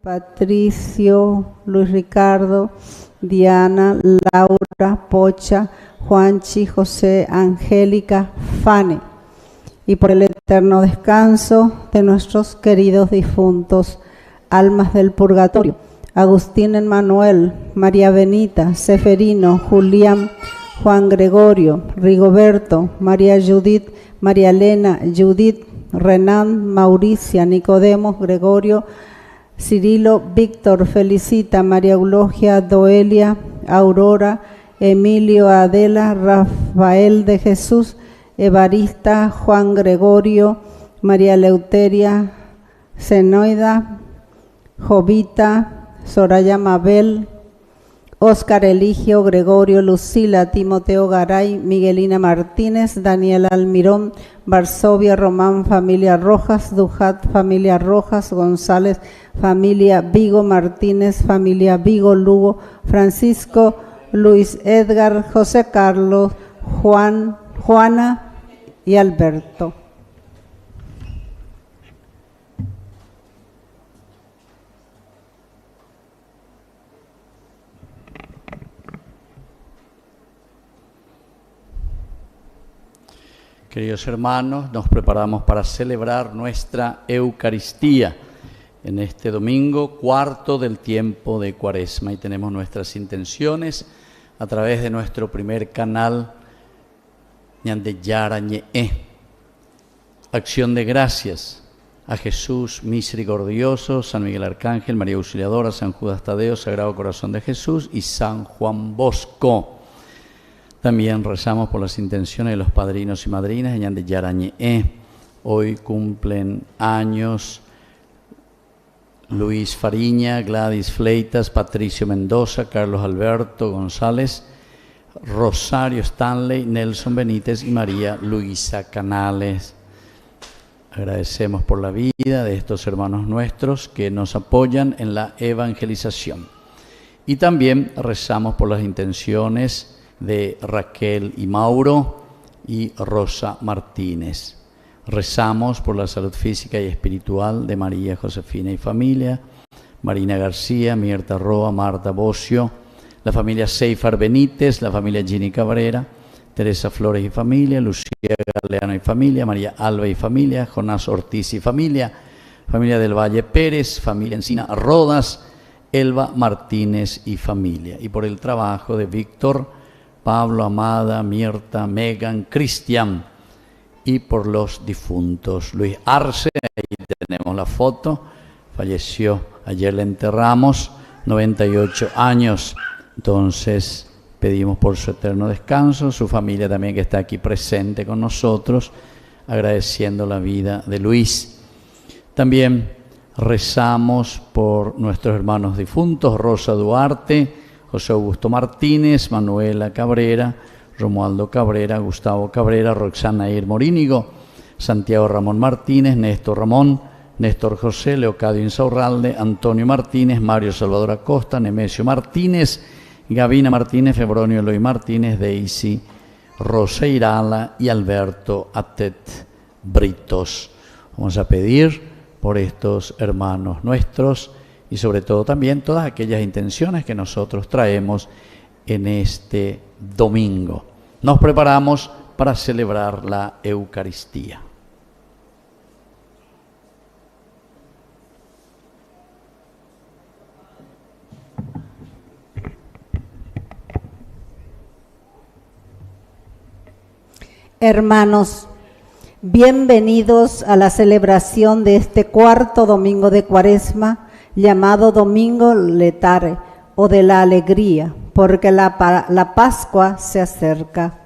Patricio, Luis Ricardo, Diana, Laura, Pocha, Juanchi, José, Angélica, Fane, y por el eterno descanso de nuestros queridos difuntos, almas del purgatorio, Agustín Emmanuel, María Benita, Seferino, Julián, Juan Gregorio, Rigoberto, María Judith, María Elena, Judith, Renan, Mauricia, Nicodemos, Gregorio, Cirilo, Víctor, Felicita, María Eulogia, Doelia, Aurora, Emilio, Adela, Rafael de Jesús, Evarista, Juan Gregorio, María Leuteria, Zenoida, Jovita, Soraya Mabel, Óscar Eligio, Gregorio, Lucila, Timoteo Garay, Miguelina Martínez, Daniel Almirón, Varsovia, Román, familia Rojas, Dujat, familia Rojas, González, familia Vigo, Martínez, familia Vigo, Lugo, Francisco, Luis Edgar, José Carlos, Juan, Juana y Alberto. Queridos hermanos, nos preparamos para celebrar nuestra Eucaristía en este domingo, cuarto del tiempo de Cuaresma, y tenemos nuestras intenciones a través de nuestro primer canal, Ñandeyara Ñe'e. Acción de gracias a Jesús misericordioso, San Miguel Arcángel, María Auxiliadora, San Judas Tadeo, Sagrado Corazón de Jesús y San Juan Bosco. También rezamos por las intenciones de los padrinos y madrinas de Ñandeyara Ñe'e. Hoy cumplen años Luis Fariña, Gladys Fleitas, Patricio Mendoza, Carlos Alberto González, Rosario Stanley, Nelson Benítez y María Luisa Canales. Agradecemos por la vida de estos hermanos nuestros que nos apoyan en la evangelización. Y también rezamos por las intenciones de Raquel y Mauro y Rosa Martínez. Rezamos por la salud física y espiritual de María Josefina y familia, Marina García, Mirta Roa, Marta Bocio, la familia Seifar Benítez, la familia Gini Cabrera, Teresa Flores y familia, Lucía Galeano y familia, María Alba y familia, Jonás Ortiz y familia, familia del Valle Pérez, familia Encina Rodas, Elba Martínez y familia. Y por el trabajo de Víctor, Pablo, Amada, Mirta, Megan, Cristian, y por los difuntos. Luis Arce, ahí tenemos la foto, falleció, ayer le enterramos, 98 años, entonces pedimos por su eterno descanso, su familia también que está aquí presente con nosotros, agradeciendo la vida de Luis. También rezamos por nuestros hermanos difuntos, Rosa Duarte, José Augusto Martínez, Manuela Cabrera, Romualdo Cabrera, Gustavo Cabrera, Roxana Ir Morínigo, Santiago Ramón Martínez, Néstor Ramón, Néstor José, Leocadio Insaurralde, Antonio Martínez, Mario Salvador Acosta, Nemesio Martínez, Gavina Martínez, Febronio Eloy Martínez, Daisy Roseirala y Alberto Atet Britos. Vamos a pedir por estos hermanos nuestros y sobre todo también todas aquellas intenciones que nosotros traemos en este domingo. Nos preparamos para celebrar la Eucaristía. Hermanos, bienvenidos a la celebración de este cuarto domingo de Cuaresma, llamado Domingo Letare, o de la alegría, porque la Pascua se acerca.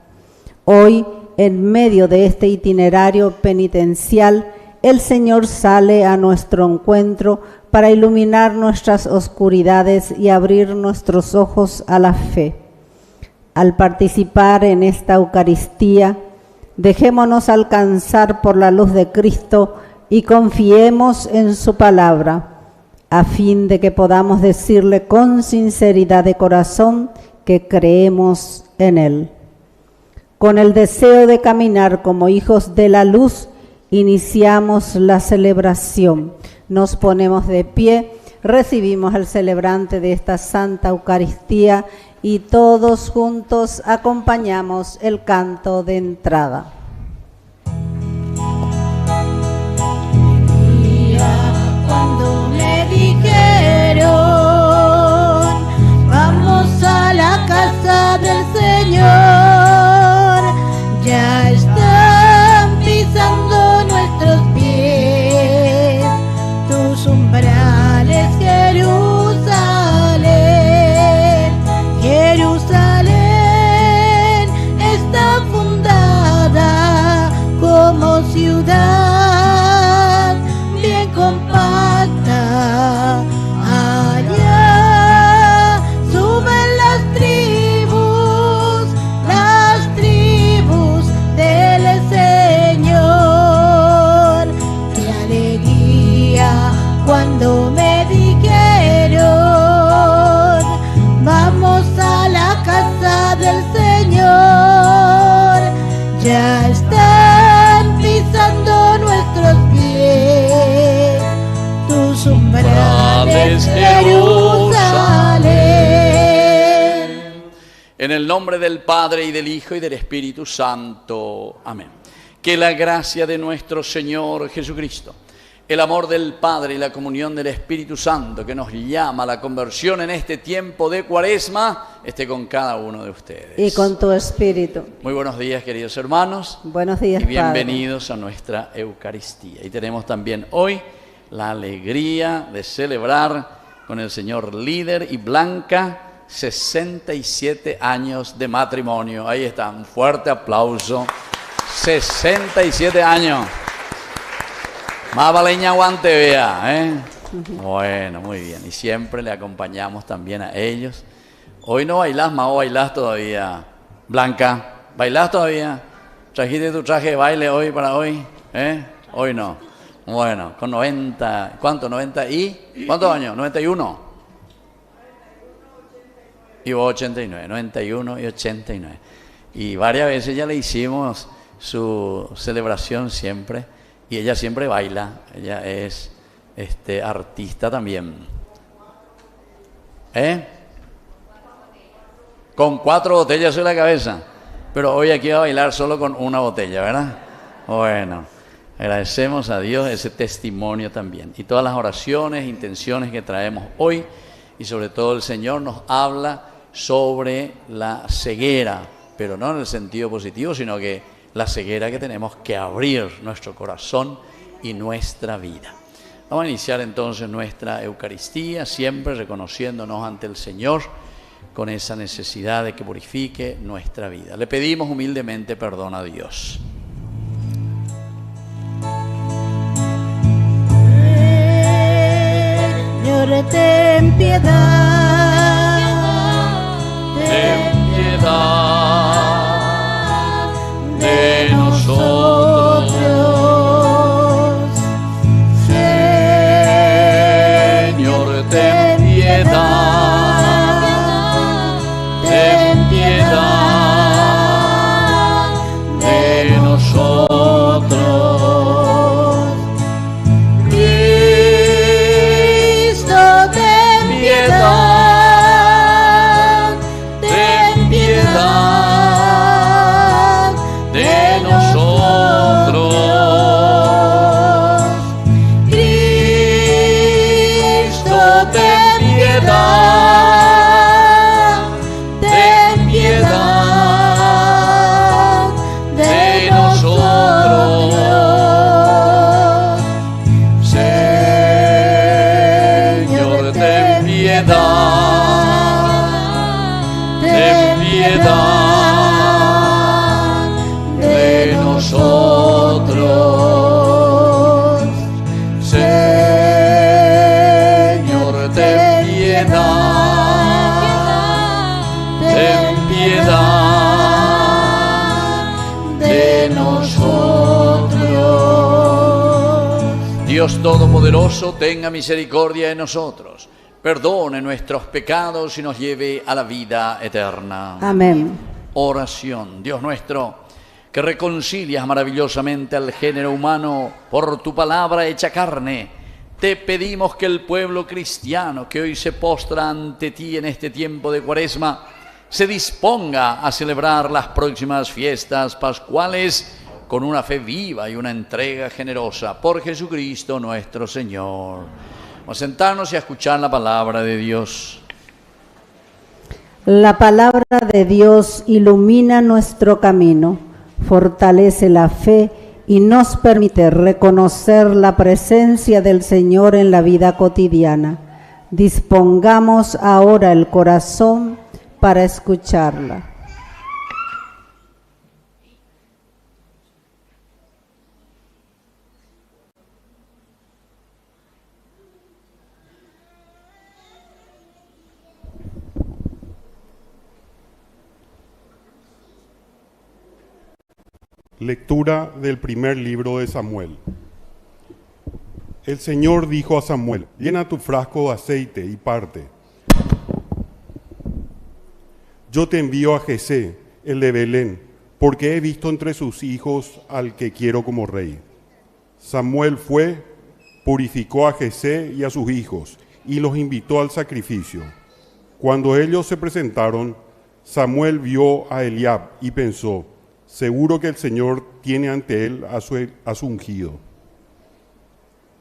Hoy, en medio de este itinerario penitencial, el Señor sale a nuestro encuentro para iluminar nuestras oscuridades y abrir nuestros ojos a la fe. Al participar en esta Eucaristía, dejémonos alcanzar por la luz de Cristo y confiemos en su palabra, a fin de que podamos decirle con sinceridad de corazón que creemos en Él. Con el deseo de caminar como hijos de la luz, iniciamos la celebración. Nos ponemos de pie recibimos al celebrante de esta Santa Eucaristía y todos juntos acompañamos el canto de entrada. Cuando me dijeron, vamos a la casa del Señor, ya están pisando nuestros pies, tus umbrales, Jerusalén. Jerusalén está fundada como ciudad bien compacta. Allá suben las tribus del Señor. Qué alegría cuando me dijeron, vamos a la casa del Señor, ya están pisando nuestros pies, tus umbrales, Jerusalén. En el nombre del Padre, y del Hijo, y del Espíritu Santo. Amén. Que la gracia de nuestro Señor Jesucristo, el amor del Padre y la comunión del Espíritu Santo, que nos llama a la conversión en este tiempo de Cuaresma, esté con cada uno de ustedes. Y con tu espíritu. Muy buenos días, queridos hermanos. Buenos días, y Padre. bienvenidos a nuestra Eucaristía. Y tenemos también hoy la alegría de celebrar con el señor líder y Blanca 67 años de matrimonio. Ahí está, un fuerte aplauso. 67 años. Más valeña aguante, vea, ¿eh? Bueno, muy bien. Y siempre le acompañamos también a ellos. Hoy no bailás más, o bailás todavía. Blanca, ¿bailás todavía? ¿Trajiste tu traje de baile hoy para hoy? Hoy no. Bueno, con 90, ¿cuánto? 90 y, ¿cuántos años? 91. Y vos 89, 91 y 89. Y varias veces ya le hicimos su celebración siempre. Y ella siempre baila, ella es artista también. Con 4 botellas en la cabeza, pero hoy aquí va a bailar solo con una botella, ¿verdad? Bueno, agradecemos a Dios ese testimonio también. Y todas las oraciones, intenciones que traemos hoy, y sobre todo el Señor nos habla sobre la ceguera, pero no en el sentido positivo, sino que la ceguera que tenemos que abrir nuestro corazón y nuestra vida. Vamos a iniciar entonces nuestra Eucaristía, siempre reconociéndonos ante el Señor con esa necesidad de que purifique nuestra vida. Le pedimos humildemente perdón a Dios. Señor, ten piedad, Ten piedad de nosotros, Señor, ten piedad, ten piedad de nosotros. Cristo, ten piedad, ten piedad De nosotros, Cristo, ten piedad, ten piedad de nosotros. Señor, ten piedad, ten piedad de nosotros. Señor, ten piedad, ten piedad de nosotros. Dios Todopoderoso, tenga misericordia de nosotros, perdone nuestros pecados y nos lleve a la vida eterna. Amén. Oración. Dios nuestro, que reconcilias maravillosamente al género humano por tu palabra hecha carne, te pedimos que el pueblo cristiano que hoy se postra ante ti en este tiempo de Cuaresma se disponga a celebrar las próximas fiestas pascuales con una fe viva y una entrega generosa por Jesucristo nuestro Señor. Vamos a sentarnos y a escuchar la palabra de Dios. La palabra de Dios ilumina nuestro camino, fortalece la fe y nos permite reconocer la presencia del Señor en la vida cotidiana. Dispongamos ahora el corazón para escucharla. Lectura del primer libro de Samuel. El Señor dijo a Samuel: llena tu frasco de aceite y parte. Yo te envío a Jesé, el de Belén, porque he visto entre sus hijos al que quiero como rey. Samuel fue, purificó a Jesé y a sus hijos, y los invitó al sacrificio. Cuando ellos se presentaron, Samuel vio a Eliab y pensó: seguro que el Señor tiene ante él a su ungido.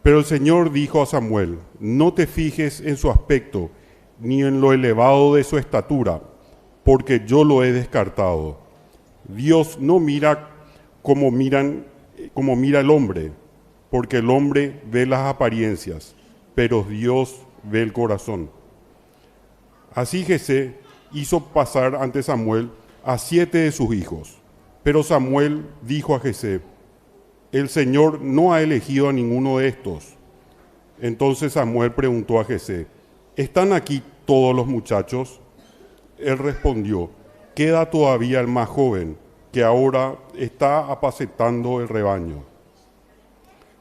Pero el Señor dijo a Samuel: no te fijes en su aspecto, ni en lo elevado de su estatura, porque yo lo he descartado. Dios no mira como mira el hombre, porque el hombre ve las apariencias, pero Dios ve el corazón. Así Jesé hizo pasar ante Samuel a 7 de sus hijos. Pero Samuel dijo a Jesé: el Señor no ha elegido a ninguno de estos. Entonces Samuel preguntó a Jesé: ¿están aquí todos los muchachos? Él respondió: queda todavía el más joven, que ahora está apacentando el rebaño.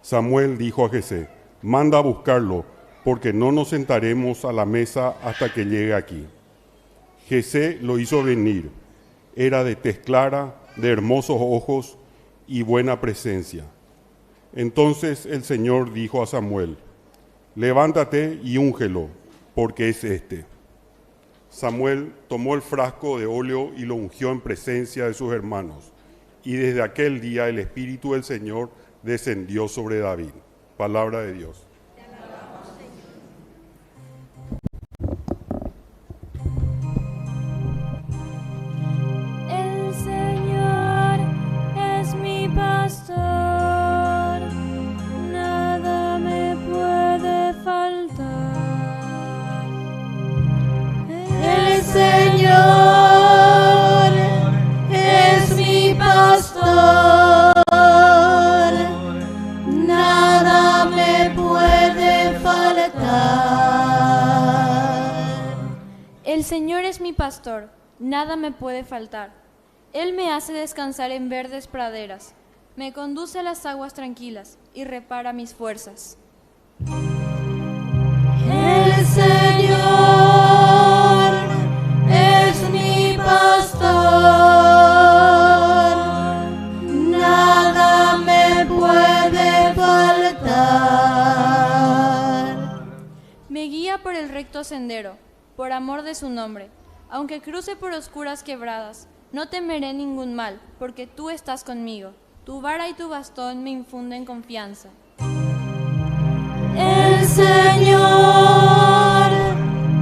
Samuel dijo a Jesé: manda a buscarlo, porque no nos sentaremos a la mesa hasta que llegue aquí. Jesé lo hizo venir. Era de tez clara, de hermosos ojos y buena presencia. Entonces el Señor dijo a Samuel: levántate y úngelo, porque es este. Samuel tomó el frasco de óleo y lo ungió en presencia de sus hermanos. Y desde aquel día el Espíritu del Señor descendió sobre David. Palabra de Dios. El Señor es mi pastor, nada me puede faltar. El Señor es mi pastor, nada me puede faltar. El Señor es mi pastor, nada me puede faltar. Él me hace descansar en verdes praderas, me conduce a las aguas tranquilas y repara mis fuerzas. El Señor es mi pastor, nada me puede faltar. Me guía por el recto sendero, por amor de su nombre. Aunque cruce por oscuras quebradas, no temeré ningún mal, porque tú estás conmigo. Tu vara y tu bastón me infunden confianza. El Señor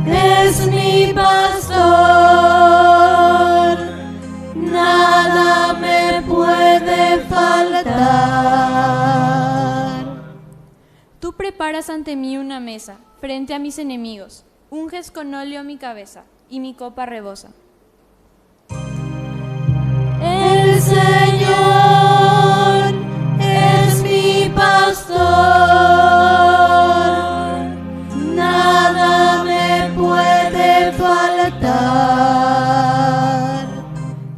es mi pastor, nada me puede faltar. Tú preparas ante mí una mesa, frente a mis enemigos. Unges con óleo mi cabeza, y mi copa rebosa. El Señor es mi pastor, nada me puede faltar.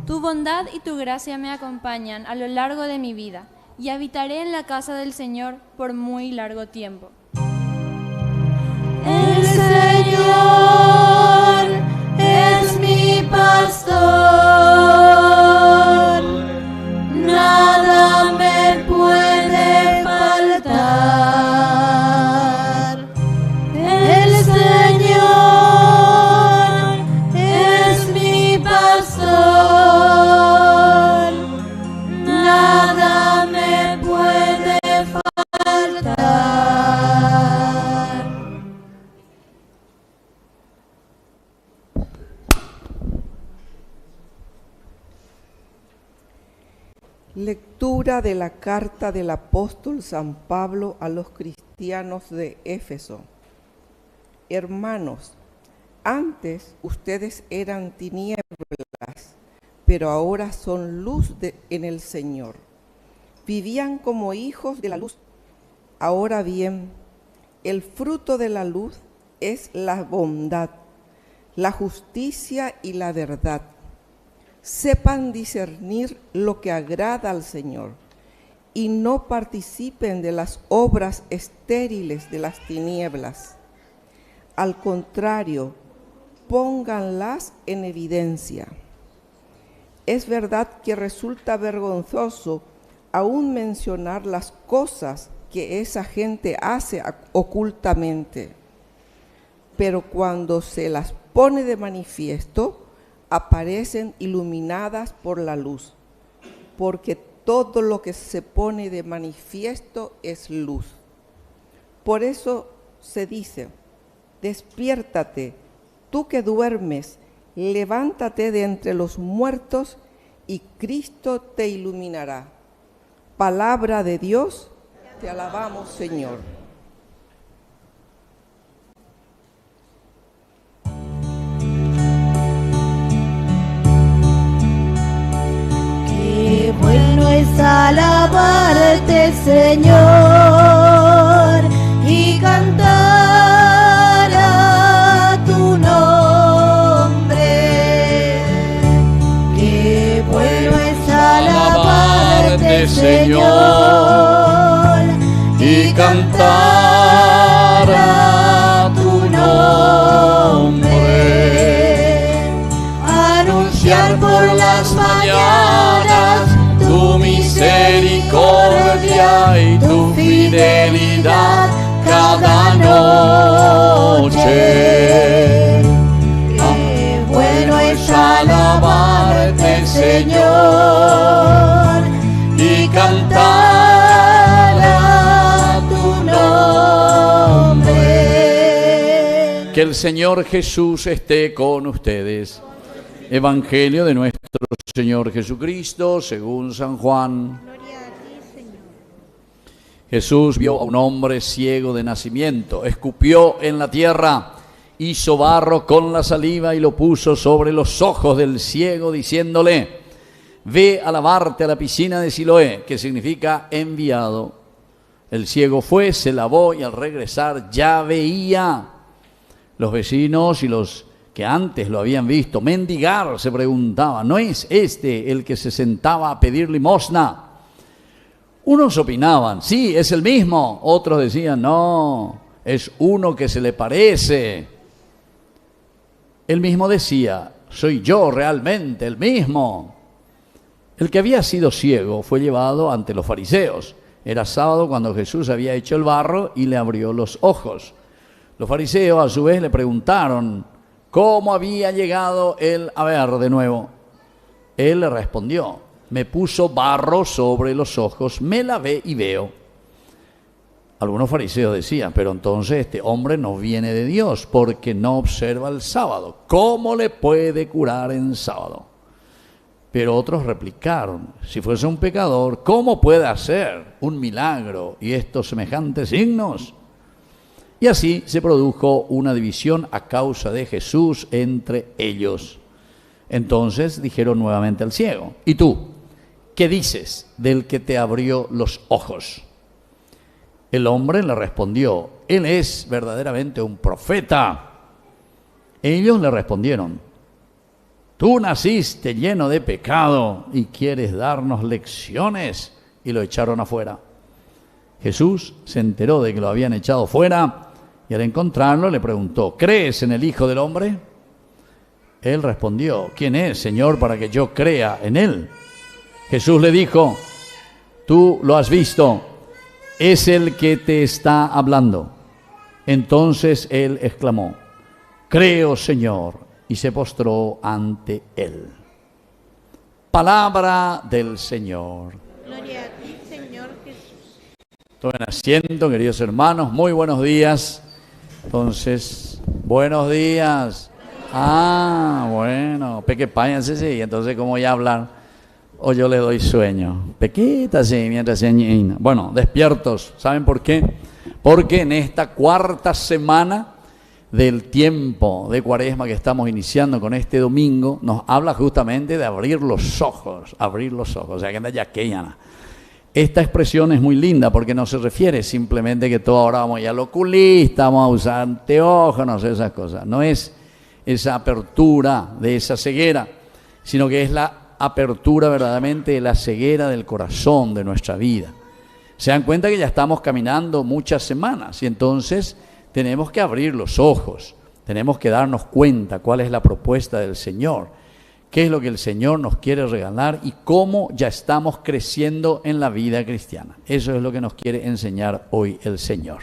Tu bondad y tu gracia me acompañan a lo largo de mi vida, y habitaré en la casa del Señor por muy largo tiempo. El Señor es mi pastor, nada me puede faltar. Lectura de la carta del apóstol San Pablo a los cristianos de Éfeso. Hermanos, antes ustedes eran tinieblas, pero ahora son luz en el Señor. Vivían como hijos de la luz. Ahora bien, el fruto de la luz es la bondad, la justicia y la verdad. Sepan discernir lo que agrada al Señor y no participen de las obras estériles de las tinieblas. Al contrario, pónganlas en evidencia. Es verdad que resulta vergonzoso aún mencionar las cosas que esa gente hace ocultamente, pero cuando se las pone de manifiesto, aparecen iluminadas por la luz, porque todo lo que se pone de manifiesto es luz. Por eso se dice: despiértate, tú que duermes, levántate de entre los muertos y Cristo te iluminará. Palabra de Dios, te alabamos, Señor. Qué bueno es alabarte, Señor, y cantar a tu nombre. Qué bueno es alabarte, Señor, y cantar a tu nombre. Anunciar por las mañanas tu misericordia y tu fidelidad cada noche. Qué bueno es alabarte, Señor, y cantar a tu nombre. Que el Señor Jesús esté con ustedes. Evangelio de nuestro Señor Jesucristo según San Juan. Gloria a ti, Señor. Jesús vio a un hombre ciego de nacimiento, escupió en la tierra, hizo barro con la saliva y lo puso sobre los ojos del ciego, diciéndole: ve a lavarte a la piscina de Siloé, que significa enviado. El ciego fue, se lavó y al regresar ya veía. Los vecinos y los que antes lo habían visto mendigar se preguntaban: ¿no es este el que se sentaba a pedir limosna? Unos opinaban: sí, es el mismo. Otros decían: no, es uno que se le parece. Él mismo decía: soy yo realmente el mismo. El que había sido ciego fue llevado ante los fariseos. Era sábado cuando Jesús había hecho el barro y le abrió los ojos. Los fariseos a su vez le preguntaron cómo había llegado él a ver de nuevo. Él le respondió: me puso barro sobre los ojos, me lavé y veo. Algunos fariseos decían: pero entonces este hombre no viene de Dios porque no observa el sábado. ¿Cómo le puede curar en sábado? Pero otros replicaron: si fuese un pecador, ¿cómo puede hacer un milagro y estos semejantes signos? Y así se produjo una división a causa de Jesús entre ellos. Entonces dijeron nuevamente al ciego: ¿y tú qué dices del que te abrió los ojos? El hombre le respondió: él es verdaderamente un profeta. Ellos le respondieron: tú naciste lleno de pecado y quieres darnos lecciones. Y lo echaron afuera. Jesús se enteró de que lo habían echado fuera y al encontrarlo le preguntó: ¿crees en el Hijo del Hombre? Él respondió: ¿quién es, Señor, para que yo crea en él? Jesús le dijo: tú lo has visto, es el que te está hablando. Entonces él exclamó: creo, Señor, y se postró ante él. Palabra del Señor. Gloria a ti, Señor Jesús. Tomen asiento, queridos hermanos, muy buenos días. Entonces, buenos días. Ah, bueno, peque páyanse, sí, entonces ¿cómo ya hablar? o yo le doy sueño. Pequita así, mientras se ñina. Bueno, despiertos. ¿Saben por qué? Porque en esta cuarta semana del tiempo de Cuaresma que estamos iniciando con este domingo, nos habla justamente de abrir los ojos. Abrir los ojos. O sea, que anda ya aquella. Esta expresión es muy linda porque no se refiere simplemente que todo ahora vamos a ir al oculista, vamos a usar anteojos, no sé, esas cosas. No es esa apertura de esa ceguera, sino que es la apertura verdaderamente de la ceguera del corazón de nuestra vida. Se dan cuenta que ya estamos caminando muchas semanas y entonces tenemos que abrir los ojos, tenemos que darnos cuenta cuál es la propuesta del Señor, qué es lo que el Señor nos quiere regalar y cómo ya estamos creciendo en la vida cristiana. Eso es lo que nos quiere enseñar hoy el Señor.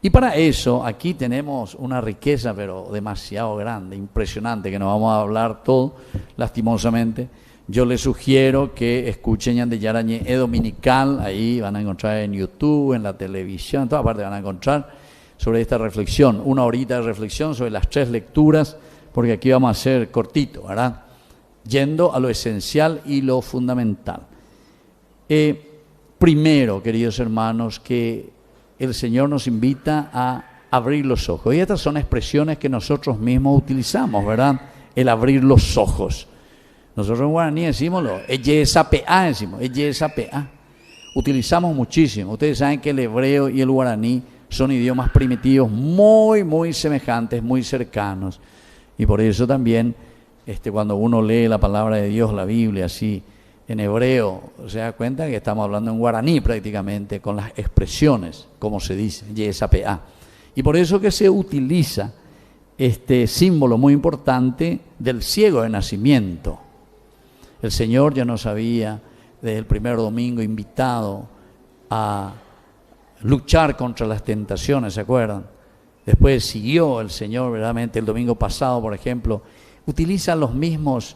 Y para eso aquí tenemos una riqueza pero demasiado grande, impresionante, que no vamos a hablar todo, lastimosamente. Yo les sugiero que escuchen Yandeyarañe dominical, ahí van a encontrar en YouTube, en la televisión, en todas partes van a encontrar sobre esta reflexión, 1 horita de reflexión sobre las 3 lecturas, porque aquí vamos a hacer cortito, ¿verdad? Yendo a lo esencial y lo fundamental. Primero, queridos hermanos, que el Señor nos invita a abrir los ojos. Y estas son expresiones que nosotros mismos utilizamos, ¿verdad? El abrir los ojos. Nosotros en guaraní decimos utilizamos muchísimo. Ustedes saben que el hebreo y el guaraní son idiomas primitivos muy, muy semejantes, muy cercanos. Y por eso también, cuando uno lee la palabra de Dios, la Biblia, así, en hebreo, se da cuenta que estamos hablando en guaraní prácticamente, con las expresiones, como se dice, yesapea. Y por eso que se utiliza este símbolo muy importante del ciego de nacimiento. El Señor ya nos había, desde el primer domingo, invitado a luchar contra las tentaciones, ¿se acuerdan? Después siguió el Señor, verdaderamente, el domingo pasado, por ejemplo, utiliza los mismos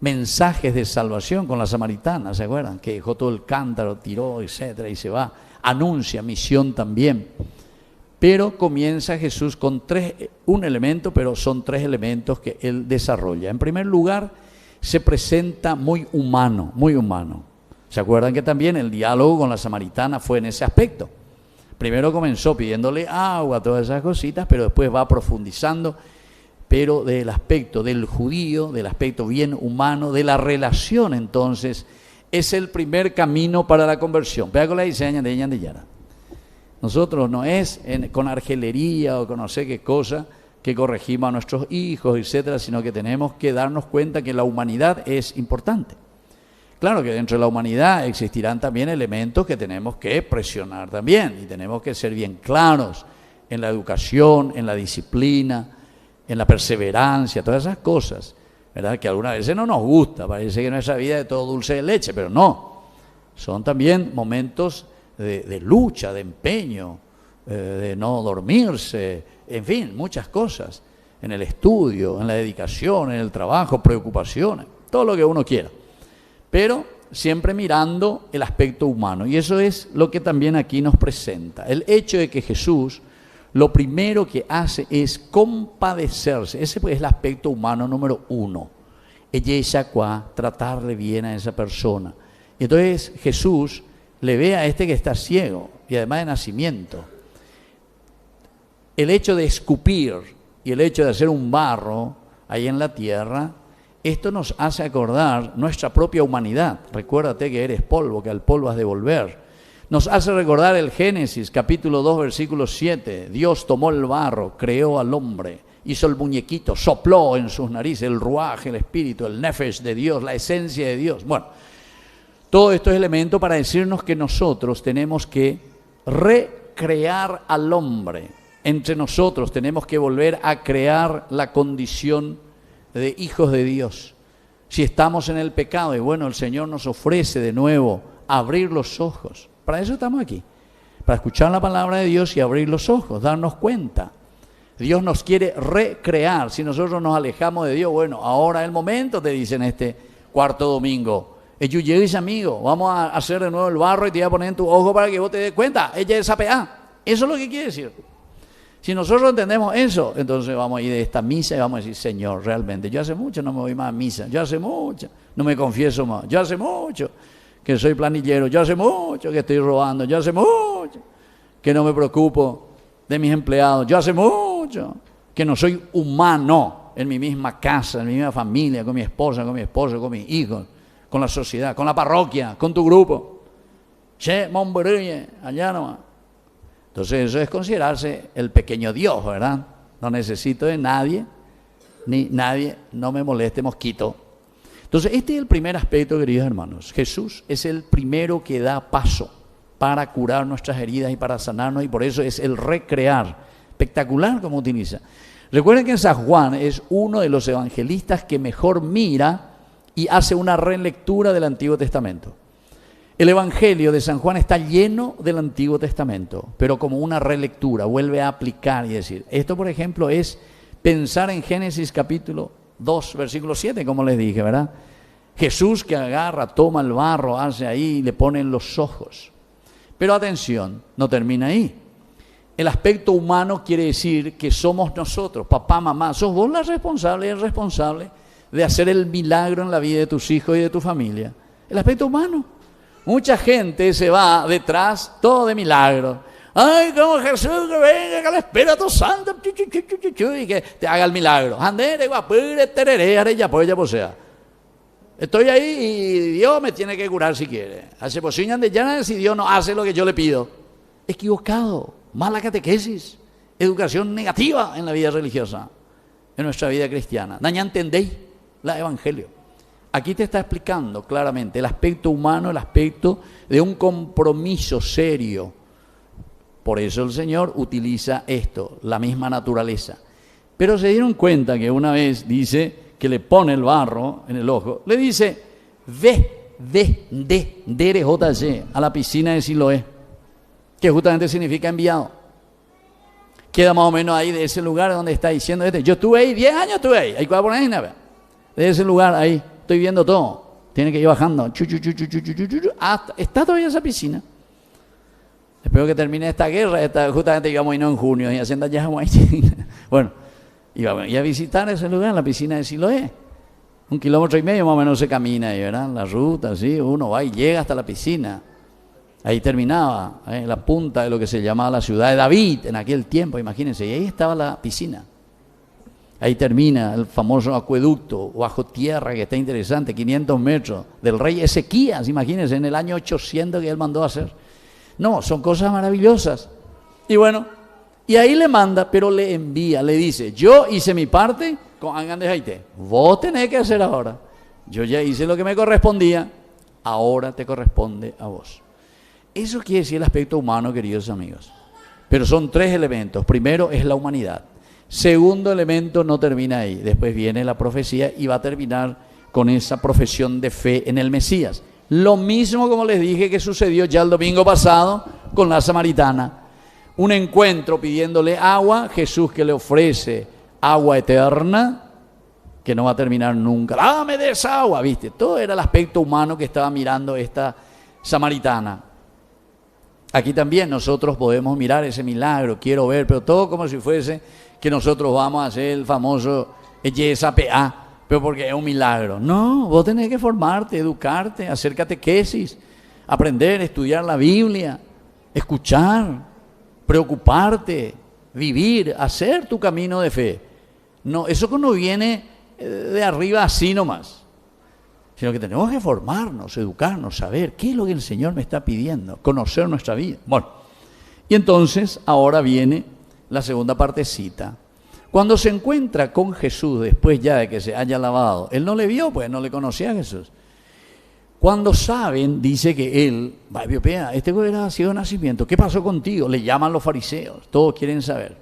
mensajes de salvación con la samaritana, ¿se acuerdan? Que dejó todo el cántaro, tiró, etcétera, y se va. Anuncia misión también. Pero comienza Jesús con un elemento, pero son 3 elementos que Él desarrolla. En primer lugar, se presenta muy humano, muy humano. ¿Se acuerdan que también el diálogo con la samaritana fue en ese aspecto? Primero comenzó pidiéndole agua, todas esas cositas, pero después va profundizando, pero del aspecto del judío, del aspecto bien humano, de la relación. Entonces, es el primer camino para la conversión. Pega con la diseña de Yara. Nosotros no es con argelería o con no sé qué cosa que corregimos a nuestros hijos, etcétera, sino que tenemos que darnos cuenta que la humanidad es importante. Claro que dentro de la humanidad existirán también elementos que tenemos que presionar también, y tenemos que ser bien claros en la educación, en la disciplina, en la perseverancia, todas esas cosas, ¿verdad? Que algunas veces no nos gusta, parece que nuestra vida es todo dulce de leche, pero no. Son también momentos de lucha, de empeño, de no dormirse, en fin, muchas cosas, en el estudio, en la dedicación, en el trabajo, preocupaciones, todo lo que uno quiera, pero siempre mirando el aspecto humano, y eso es lo que también aquí nos presenta, el hecho de que Jesús lo primero que hace es compadecerse, ese es el aspecto humano número 1, tratarle bien a esa persona, y entonces Jesús le ve a este que está ciego, y además de nacimiento. El hecho de escupir y el hecho de hacer un barro ahí en la tierra, esto nos hace acordar nuestra propia humanidad. Recuérdate que eres polvo, que al polvo has de volver. Nos hace recordar el Génesis, capítulo 2, versículo 7. Dios tomó el barro, creó al hombre, hizo el muñequito, sopló en sus narices el ruaj, el espíritu, el nefesh de Dios, la esencia de Dios. Bueno, todo esto es elemento para decirnos que nosotros tenemos que recrear al hombre. Entre nosotros tenemos que volver a crear la condición de hijos de Dios. Si estamos en el pecado, y bueno, el Señor nos ofrece de nuevo abrir los ojos. Para eso estamos aquí, para escuchar la palabra de Dios y abrir los ojos, darnos cuenta. Dios nos quiere recrear. Si nosotros nos alejamos de Dios, bueno, ahora es el momento, te dicen este cuarto domingo. Ellos amigo, vamos a hacer de nuevo el barro y te voy a poner en tu ojo para que vos te des cuenta. Ella es APA. Eso es lo que quiere decir. Si nosotros entendemos eso, entonces vamos a ir de esta misa y vamos a decir, Señor, realmente, yo hace mucho no me voy más a misa, yo hace mucho no me confieso más, yo hace mucho que soy planillero, yo hace mucho que estoy robando, yo hace mucho que no me preocupo de mis empleados, yo hace mucho que no soy humano en mi misma casa, en mi misma familia, con mi esposa, con mi esposo, con mis hijos, con la sociedad, con la parroquia, con tu grupo. Che, Monberille, allá nomás. Entonces eso es considerarse el pequeño Dios, ¿verdad? No necesito de nadie, ni nadie, no me moleste mosquito. Entonces este es el primer aspecto, queridos hermanos. Jesús es el primero que da paso para curar nuestras heridas y para sanarnos, y por eso es el recrear. Espectacular como utiliza. Recuerden que San Juan es uno de los evangelistas que mejor mira y hace una relectura del Antiguo Testamento. El Evangelio de San Juan está lleno del Antiguo Testamento, pero como una relectura, vuelve a aplicar y decir. Esto, por ejemplo, es pensar en Génesis capítulo 2, versículo 7, como les dije, ¿verdad? Jesús que agarra, toma el barro, hace ahí y le pone en los ojos. Pero atención, no termina ahí. El aspecto humano quiere decir que somos nosotros, papá, mamá, sos vos la responsable y el responsable de hacer el milagro en la vida de tus hijos y de tu familia. El aspecto humano. Mucha gente se va detrás todo de milagro. Ay, como Jesús que venga, que le espera a tu santo y que te haga el milagro. Andere, guapure, tereré, areya, pues ya posea. Estoy ahí y Dios me tiene que curar si quiere. Hace posición de llana si Dios no hace lo que yo le pido. Equivocado, mala catequesis, educación negativa en la vida religiosa, en nuestra vida cristiana. ¿No entendéis la evangelio? Aquí te está explicando claramente el aspecto humano, el aspecto de un compromiso serio. Por eso el Señor utiliza esto, la misma naturaleza. Pero se dieron cuenta que una vez dice que le pone el barro en el ojo, le dice, DRJC, a la piscina de Siloé, que justamente significa enviado. Queda más o menos ahí de ese lugar donde está diciendo este. Yo estuve ahí, 10 años estuve ahí cuál poner nada. De ese lugar ahí. Estoy viendo todo, tiene que ir bajando, hasta, está todavía esa piscina. Espero que termine esta guerra, justamente íbamos a irnos en junio y haciendo ya bueno, íbamos a visitar ese lugar, la piscina de Siloé. 1,5 kilómetros más o menos se camina ahí, ¿verdad? La ruta, sí, uno va y llega hasta la piscina. Ahí terminaba, la punta de lo que se llamaba la ciudad de David en aquel tiempo, imagínense, y ahí estaba la piscina. Ahí termina el famoso acueducto bajo tierra que está interesante, 500 metros, del rey Ezequías, imagínense, en el año 800 que él mandó a hacer. No, son cosas maravillosas. Y bueno, y ahí le manda, pero le envía, le dice, yo hice mi parte con Angan de Haití, vos tenés que hacer ahora. Yo ya hice lo que me correspondía, ahora te corresponde a vos. Eso quiere decir el aspecto humano, queridos amigos. Pero son 3 elementos. Primero es la humanidad. Segundo elemento no termina ahí, después viene la profecía y va a terminar con esa profesión de fe en el Mesías. Lo mismo como les dije que sucedió ya el domingo pasado con la samaritana. Un encuentro pidiéndole agua, Jesús que le ofrece agua eterna, que no va a terminar nunca. Dame de esa agua, ¿viste? Todo era el aspecto humano que estaba mirando esta samaritana. Aquí también nosotros podemos mirar ese milagro, quiero ver, pero todo como si fuese que nosotros vamos a hacer el famoso YSAPA, pero porque es un milagro. No, vos tenés que formarte, educarte, hacer catequesis, aprender, estudiar la Biblia, escuchar, preocuparte, vivir, hacer tu camino de fe. No, eso no viene de arriba así nomás, sino que tenemos que formarnos, educarnos, saber qué es lo que el Señor me está pidiendo, conocer nuestra vida. Bueno, y entonces ahora viene la segunda partecita. Cuando se encuentra con Jesús después ya de que se haya lavado, él no le vio, pues no le conocía a Jesús. Cuando saben, dice que él, este era ciego de nacimiento, ¿qué pasó contigo? Le llaman los fariseos, todos quieren saber.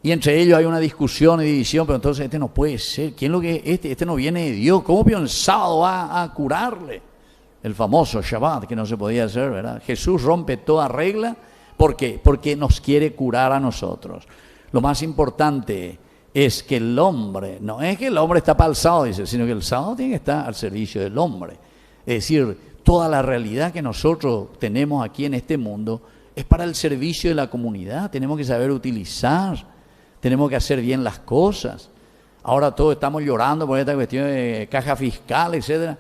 Y entre ellos hay una discusión y división, pero entonces este no puede ser, ¿quién lo que es este no viene de Dios? ¿Cómo el sábado va a curarle? El famoso Shabbat que no se podía hacer, ¿verdad? Jesús rompe toda regla. ¿Por qué? Porque nos quiere curar a nosotros. Lo más importante es que el hombre, no es que el hombre está para el sábado, dice, sino que el sábado tiene que estar al servicio del hombre. Es decir, toda la realidad que nosotros tenemos aquí en este mundo es para el servicio de la comunidad. Tenemos que saber utilizar, tenemos que hacer bien las cosas. Ahora todos estamos llorando por esta cuestión de caja fiscal, etcétera.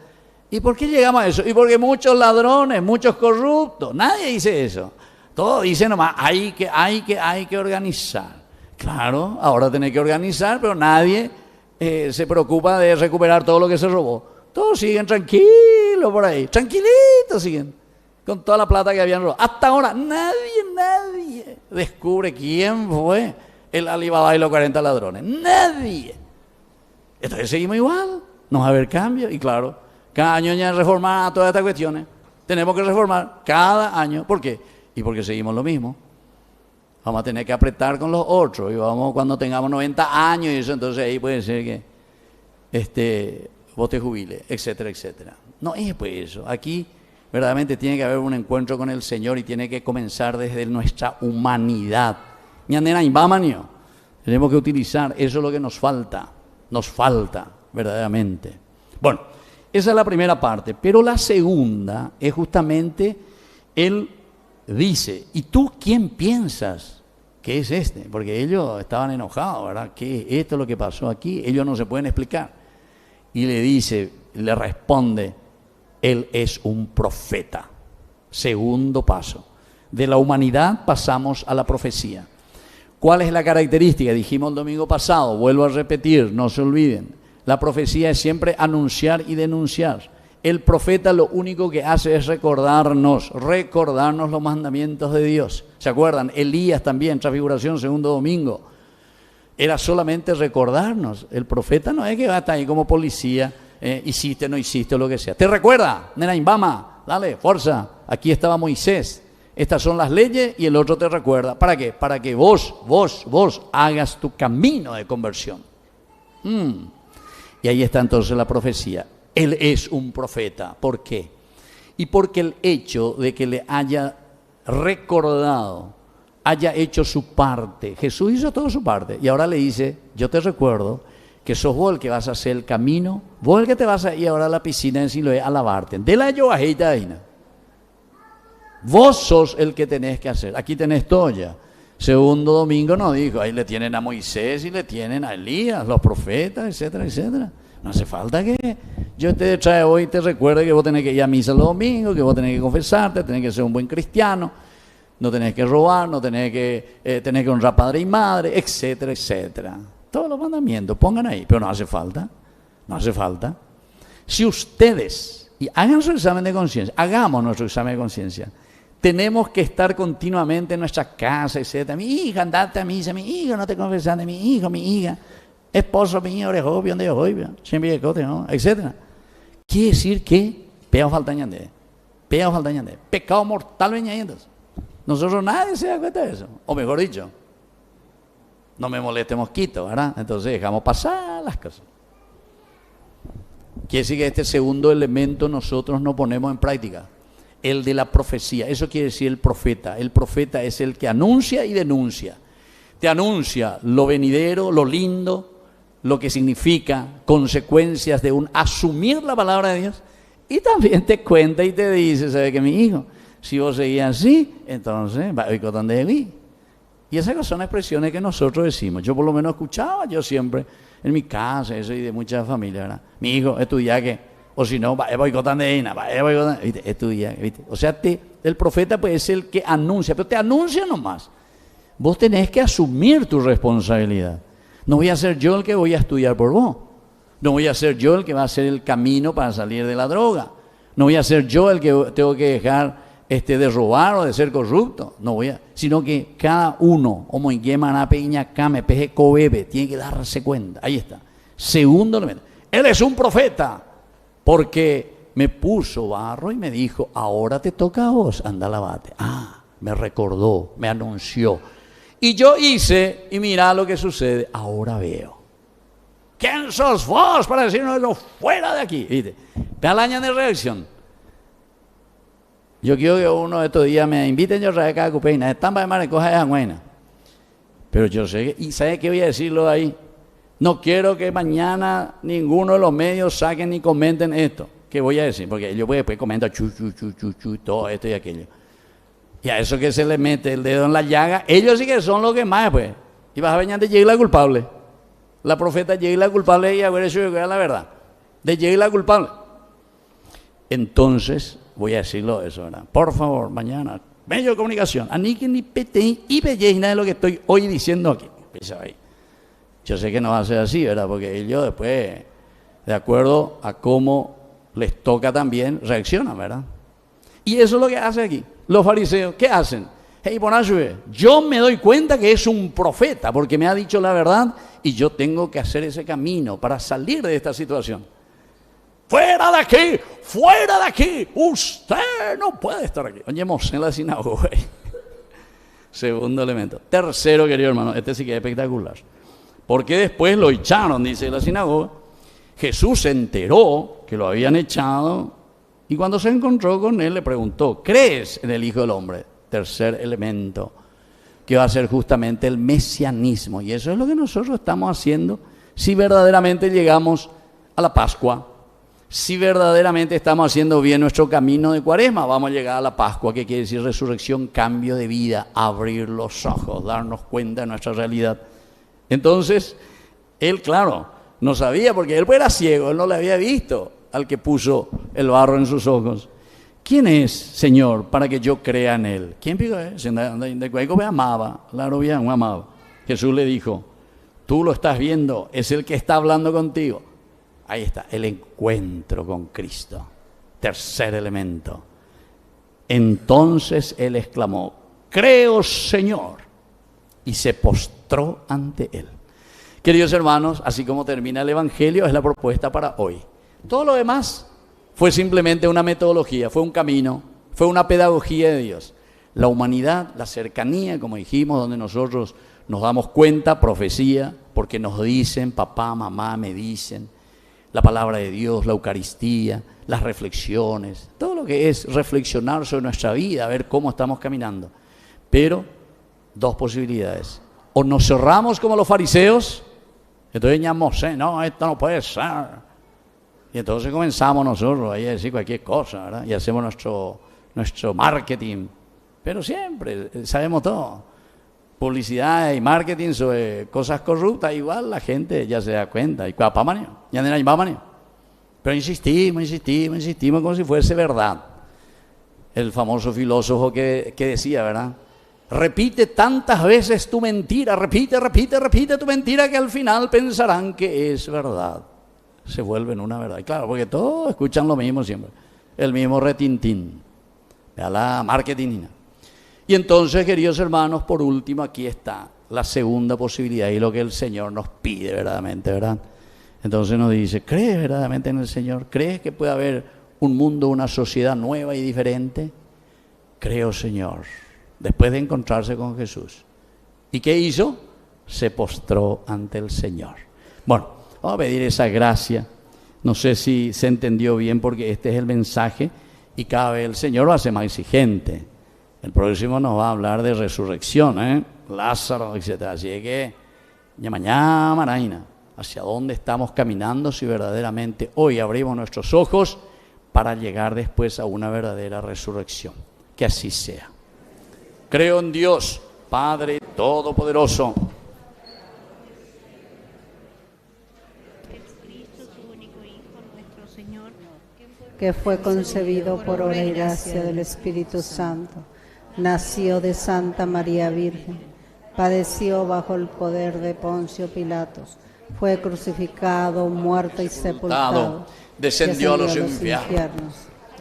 ¿Y por qué llegamos a eso? Y porque muchos ladrones, muchos corruptos, nadie dice eso. Todos dicen nomás, hay que organizar. Claro, ahora tenés que organizar, pero nadie se preocupa de recuperar todo lo que se robó. Todos siguen tranquilos por ahí, tranquilitos siguen, con toda la plata que habían robado. Hasta ahora nadie descubre quién fue el Alibaba y los 40 ladrones. Nadie. Entonces seguimos igual, no va a haber cambio. Y claro, cada año ya reformar todas estas cuestiones. Tenemos que reformar cada año. ¿Por qué? Y porque seguimos lo mismo. Vamos a tener que apretar con los otros. Y vamos, cuando tengamos 90 años y eso, entonces ahí puede ser que vos te jubiles, etcétera, etcétera. No es pues eso. Aquí verdaderamente tiene que haber un encuentro con el Señor y tiene que comenzar desde nuestra humanidad. Tenemos que utilizar, eso es lo que nos falta verdaderamente. Bueno, esa es la primera parte, pero la segunda es justamente, él dice, ¿y tú quién piensas que es este? Porque ellos estaban enojados, ¿verdad? ¿Qué esto es lo que pasó aquí? Ellos no se pueden explicar. Y le dice, le responde, él es un profeta. Segundo paso. De la humanidad pasamos a la profecía. ¿Cuál es la característica? Dijimos el domingo pasado, vuelvo a repetir, no se olviden. La profecía es siempre anunciar y denunciar. El profeta lo único que hace es recordarnos los mandamientos de Dios. ¿Se acuerdan? Elías también, transfiguración, segundo domingo. Era solamente recordarnos. El profeta no es que va a estar ahí como policía, hiciste, no hiciste, lo que sea. ¿Te recuerda? Nena Imbama, dale, fuerza. Aquí estaba Moisés. Estas son las leyes y el otro te recuerda. ¿Para qué? Para que vos hagas tu camino de conversión. Y ahí está entonces la profecía. Él es un profeta. ¿Por qué? Y porque el hecho de que le haya recordado, haya hecho su parte. Jesús hizo toda su parte. Y ahora le dice, yo te recuerdo que sos vos el que vas a hacer el camino, vos el que te vas a ir ahora a la piscina en Siloé a lavarte. De la yoajita ahí. Vos sos el que tenés que hacer. Aquí tenés todo ya. Segundo domingo nos dijo, ahí le tienen a Moisés y le tienen a Elías, los profetas, etcétera, etcétera. No hace falta que yo te trae hoy y te recuerde que vos tenés que ir a misa los domingos, que vos tenés que confesarte, tenés que ser un buen cristiano, no tenés que robar, no tenés que honrar padre y madre, etcétera, etcétera. Todos los mandamientos, pongan ahí, pero no hace falta. Si ustedes, y hagan su examen de conciencia, hagamos nuestro examen de conciencia, tenemos que estar continuamente en nuestra casa, etcétera. Mi hija, andate a misa, mi hijo, no te confesaste, mi hijo, mi hija, esposo mío, orejo, donde yo voy, siempre hay cote, ¿no? Etcétera. Quiere decir que pecado mortal veñayendas. Nosotros nadie se da cuenta de eso. O mejor dicho, no me moleste mosquito, ¿verdad? Entonces dejamos pasar las cosas. Quiere decir que este segundo elemento nosotros no ponemos en práctica. El de la profecía. Eso quiere decir el profeta. El profeta es el que anuncia y denuncia. Te anuncia lo venidero, lo lindo, lo que significa consecuencias de un asumir la palabra de Dios. Y también te cuenta y te dice, ¿sabe qué, mi hijo? Si vos seguías así, entonces va a ir con de mí. Y esas son expresiones que nosotros decimos. Yo por lo menos escuchaba, yo siempre, en mi casa, eso y de muchas familias, ¿verdad? Mi hijo, estudia que, o si no, va a boicotando de Ina, va a boicotando, ¿viste? Estudia, ¿viste? O sea, el profeta pues es el que anuncia, pero te anuncia nomás. Vos tenés que asumir tu responsabilidad. No voy a ser yo el que voy a estudiar por vos. No voy a ser yo el que va a hacer el camino para salir de la droga. No voy a ser yo el que tengo que dejar de robar o de ser corrupto. No voy a, sino que cada uno, como en Gemana Peña Came, Peje Cobebe, tiene que darse cuenta. Ahí está. Segundo elemento. Él es un profeta porque me puso barro y me dijo, ahora te toca a vos, anda, lavate. Me recordó, me anunció. Y yo hice, y mira lo que sucede, ahora veo. ¿Quién sos vos para decirnos eso fuera de aquí? ¿Viste? Palaña de reacción. Yo quiero que uno de estos días me inviten yo a traer cada cupeina. Están para llamar coja de Angüena. Pero yo sé, y ¿sabe qué voy a decirlo ahí? No quiero que mañana ninguno de los medios saquen ni comenten esto. ¿Qué voy a decir? Porque yo después comento todo esto y aquello. Y a eso que se le mete el dedo en la llaga, ellos sí que son los que más, pues. Y vas a venir de llegar la culpable. La profeta llega la culpable y a ver eso yo la verdad. De llegar la culpable. Entonces, voy a decirlo eso, ¿verdad? Por favor, mañana, medio de comunicación, aniquen ni peten y pellejen nada de lo que estoy hoy diciendo aquí. Yo sé que no va a ser así, ¿verdad? Porque ellos después, de acuerdo a cómo les toca también, reaccionan, ¿verdad? Y eso es lo que hace aquí. Los fariseos, ¿qué hacen? Hey, Bonashue, yo me doy cuenta que es un profeta porque me ha dicho la verdad y yo tengo que hacer ese camino para salir de esta situación. ¡Fuera de aquí! ¡Fuera de aquí! Usted no puede estar aquí. Oñemos en la sinagoga. Segundo elemento. Tercero, querido hermano, este sí que es espectacular. Porque después lo echaron, dice la sinagoga. Jesús se enteró que lo habían echado y cuando se encontró con él le preguntó, ¿crees en el Hijo del Hombre? Tercer elemento, que va a ser justamente el mesianismo. Y eso es lo que nosotros estamos haciendo si verdaderamente llegamos a la Pascua. Si verdaderamente estamos haciendo bien nuestro camino de Cuaresma, vamos a llegar a la Pascua, que quiere decir resurrección, cambio de vida, abrir los ojos, darnos cuenta de nuestra realidad. Entonces, él, claro, no sabía, porque él era ciego, él no le había visto al que puso el barro en sus ojos. ¿Quién es, Señor, para que yo crea en él? ¿Quién pidió eso? Me amaba, claro, bien, me amaba. Jesús le dijo, tú lo estás viendo, es el que está hablando contigo. Ahí está, el encuentro con Cristo. Tercer elemento. Entonces él exclamó, creo, Señor, y se postró ante él. Queridos hermanos, así como termina el Evangelio, es la propuesta para hoy. Todo lo demás fue simplemente una metodología, fue un camino, fue una pedagogía de Dios. La humanidad, la cercanía, como dijimos, donde nosotros nos damos cuenta, profecía, porque nos dicen, papá, mamá, me dicen, la palabra de Dios, la Eucaristía, las reflexiones, todo lo que es reflexionar sobre nuestra vida, a ver cómo estamos caminando. Pero, dos posibilidades. O nos cerramos como los fariseos, entonces ya no, esto no puede ser. Y entonces comenzamos nosotros ahí a decir cualquier cosa, ¿verdad? Y hacemos nuestro marketing. Pero siempre sabemos todo. Publicidad y marketing sobre cosas corruptas, igual la gente ya se da cuenta. Y ya no hay más. Pero insistimos como si fuese verdad. El famoso filósofo que decía, ¿verdad? Repite tantas veces tu mentira, repite tu mentira que al final pensarán que es verdad. Se vuelven una verdad. Y claro, porque todos escuchan lo mismo siempre. El mismo retintín. Vea la marketing. Y entonces, queridos hermanos, por último, aquí está la segunda posibilidad y lo que el Señor nos pide verdaderamente, ¿verdad? Entonces nos dice, ¿crees verdaderamente en el Señor? ¿Crees que puede haber un mundo, una sociedad nueva y diferente? Creo, Señor. Después de encontrarse con Jesús. ¿Y qué hizo? Se postró ante el Señor. Bueno, vamos a pedir esa gracia. No sé si se entendió bien porque este es el mensaje y cada vez el Señor lo hace más exigente. El próximo nos va a hablar de resurrección, Lázaro, etc. Así que, mañana, ¿hacia dónde estamos caminando si verdaderamente hoy abrimos nuestros ojos para llegar después a una verdadera resurrección? Que así sea. Creo en Dios, Padre Todopoderoso, que fue concebido por obra y gracia del Espíritu Santo, nació de Santa María Virgen, padeció bajo el poder de Poncio Pilatos, fue crucificado, muerto y sepultado, descendió a los infiernos,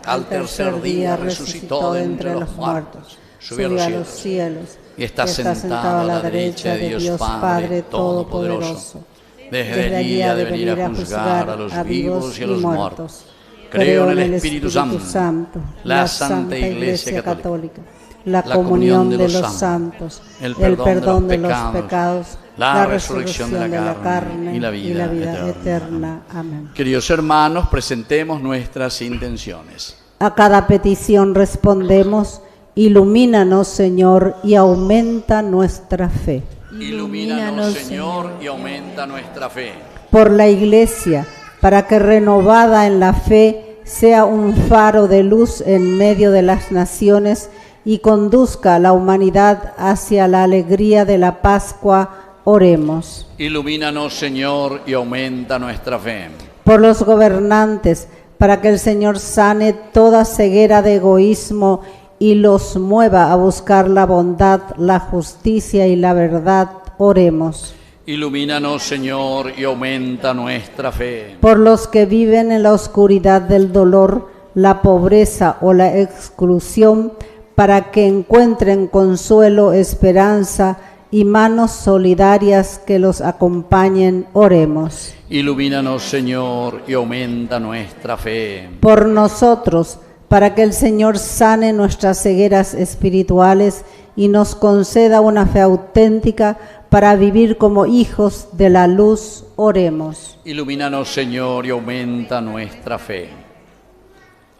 al tercer día resucitó de entre los muertos, subió a los cielos y está sentado a la derecha de Dios Padre Todopoderoso. Desde allí ha de venir a juzgar a los vivos y a los muertos. Creo en el Espíritu Santo, la Santa Iglesia Católica, la comunión de los santos, el perdón de los pecados, la resurrección de la carne y la vida eterna. Amén. Queridos hermanos, presentemos nuestras intenciones. A cada petición respondemos, ilumínanos, Señor, y aumenta nuestra fe. Ilumínanos, Señor, y aumenta nuestra fe. Por la Iglesia, para que renovada en la fe sea un faro de luz en medio de las naciones y conduzca a la humanidad hacia la alegría de la Pascua. Oremos. Ilumínanos, Señor, y aumenta nuestra fe. Por los gobernantes, para que el Señor sane toda ceguera de egoísmo y los mueva a buscar la bondad, la justicia y la verdad. Oremos. Ilumínanos, Señor, y aumenta nuestra fe. Por los que viven en la oscuridad del dolor, la pobreza o la exclusión, para que encuentren consuelo, esperanza y manos solidarias que los acompañen. Oremos. Ilumínanos, Señor, y aumenta nuestra fe. Por nosotros, para que el Señor sane nuestras cegueras espirituales y nos conceda una fe auténtica para vivir como hijos de la luz. Oremos. Ilumínanos, Señor, y aumenta nuestra fe.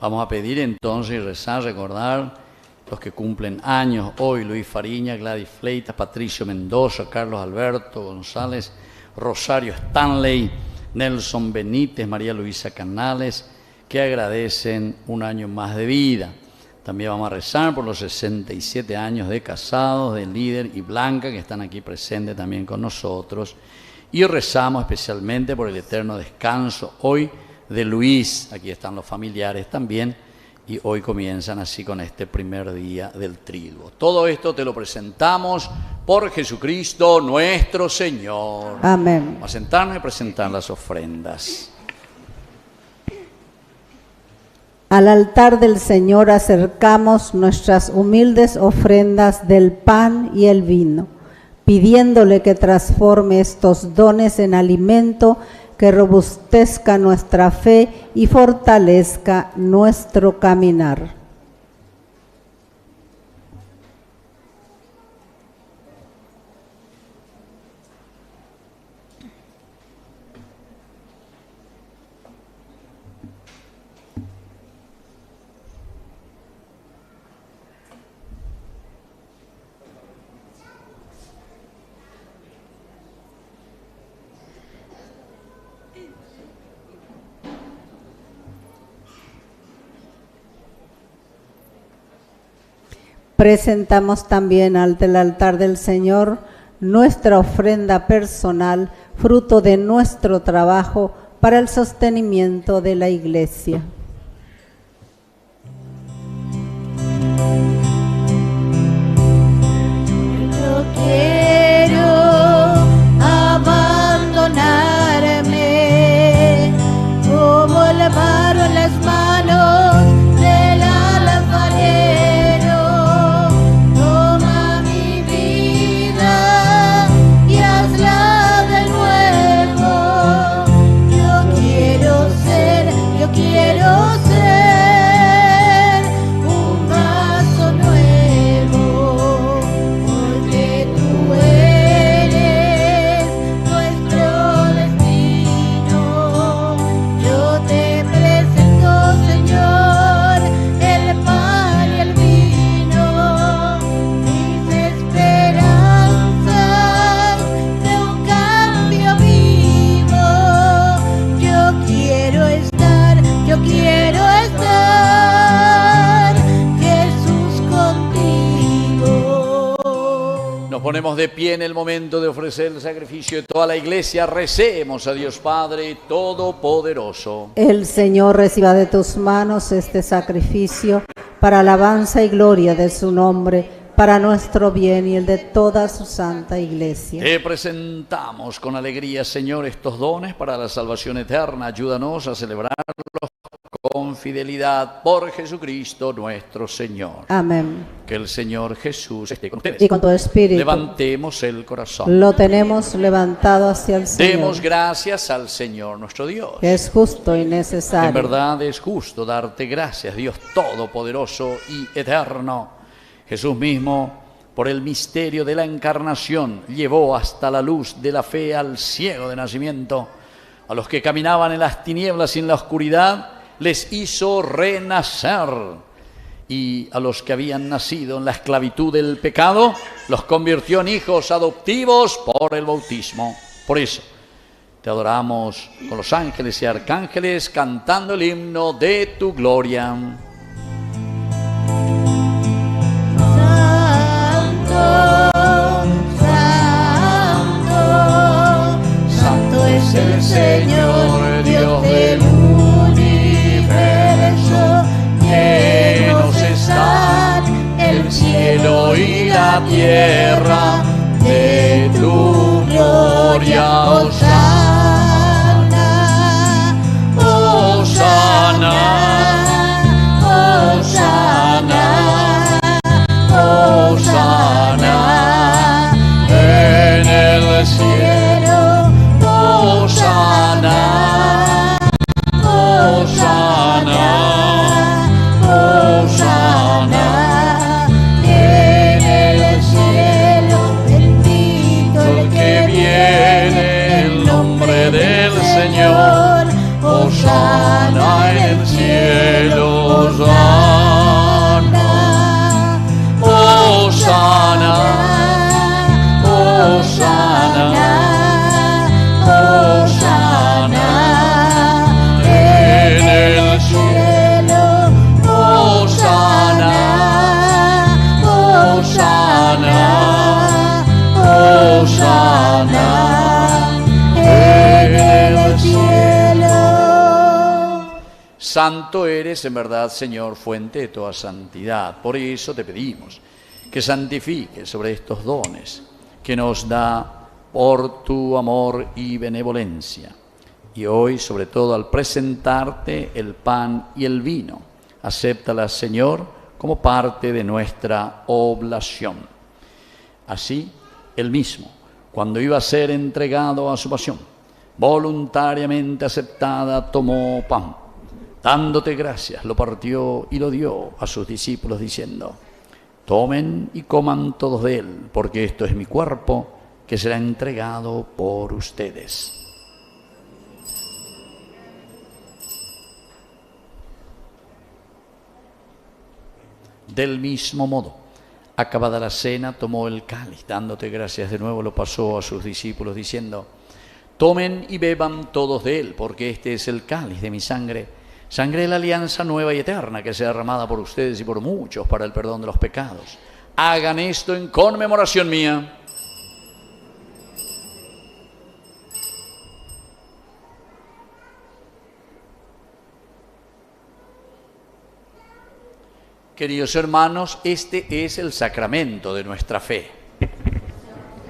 Vamos a pedir entonces y rezar, recordar los que cumplen años hoy: Luis Fariña, Gladys Fleitas, Patricio Mendoza, Carlos Alberto González, Rosario Stanley, Nelson Benítez, María Luisa Canales, que agradecen un año más de vida. También vamos a rezar por los 67 años de casados del líder y Blanca, que están aquí presentes también con nosotros. Y rezamos especialmente por el eterno descanso hoy de Luis. Aquí están los familiares también. Y hoy comienzan así con este primer día del triduo. Todo esto te lo presentamos por Jesucristo nuestro Señor. Amén. Vamos a sentarnos y presentar las ofrendas. Al altar del Señor acercamos nuestras humildes ofrendas del pan y el vino, pidiéndole que transforme estos dones en alimento que robustezca nuestra fe y fortalezca nuestro caminar. Presentamos también ante el altar del Señor nuestra ofrenda personal, fruto de nuestro trabajo para el sostenimiento de la Iglesia. No quiero abandonarme como el barro en las manos del alfarero. Toma mi vida y hazla de nuevo. Yo quiero ser un vaso nuevo, porque tú eres nuestro destino. Yo te presento, Señor, el pan y el vino, mis esperanzas de un cambio vivo. Yo quiero estar, Jesús, contigo. Nos ponemos de pie en el momento de ofrecer el sacrificio de toda la Iglesia. Recemos a Dios Padre Todopoderoso. El Señor reciba de tus manos este sacrificio para alabanza y gloria de su nombre, para nuestro bien y el de toda su santa Iglesia. Te presentamos con alegría, Señor, estos dones para la salvación eterna. Ayúdanos a celebrarlos con fidelidad por Jesucristo nuestro Señor. Amén. Que el Señor Jesús esté con ustedes. Y con tu espíritu. Levantemos el corazón. Lo tenemos levantado hacia el Señor. Demos gracias al Señor nuestro Dios. Que es justo y necesario. En verdad es justo darte gracias, Dios Todopoderoso y Eterno. Jesús mismo, por el misterio de la encarnación, llevó hasta la luz de la fe al ciego de nacimiento. A los que caminaban en las tinieblas y en la oscuridad, les hizo renacer. Y a los que habían nacido en la esclavitud del pecado, los convirtió en hijos adoptivos por el bautismo. Por eso, te adoramos con los ángeles y arcángeles, cantando el himno de tu gloria. Señor, Dios del universo, llenos están el cielo y la tierra de tu gloria. Hosana, Hosana, Hosana, Hosana en el cielo. Hosana, Hosana, Hosana en el cielo. Bendito el que viene en el nombre del Señor. Hosana en el cielo. Hosana, Hosana, Hosana, Hosana en el cielo. Hosana, Hosana, Hosana en el cielo. Santo eres en verdad, Señor, fuente de toda santidad. Por eso te pedimos que santifiques sobre estos dones que nos da por tu amor y benevolencia. Y hoy, sobre todo, al presentarte el pan y el vino, acéptalas, Señor, como parte de nuestra oblación. Así, él mismo, cuando iba a ser entregado a su pasión, voluntariamente aceptada, tomó pan. Dándote gracias, lo partió y lo dio a sus discípulos, diciendo: tomen y coman todos de él, porque esto es mi cuerpo, que será entregado por ustedes. Del mismo modo, acabada la cena, tomó el cáliz, dándote gracias de nuevo, lo pasó a sus discípulos, diciendo: tomen y beban todos de él, porque este es el cáliz de mi sangre, sangre de la alianza nueva y eterna, que sea derramada por ustedes y por muchos para el perdón de los pecados. Hagan esto en conmemoración mía. Queridos hermanos, este es el sacramento de nuestra fe.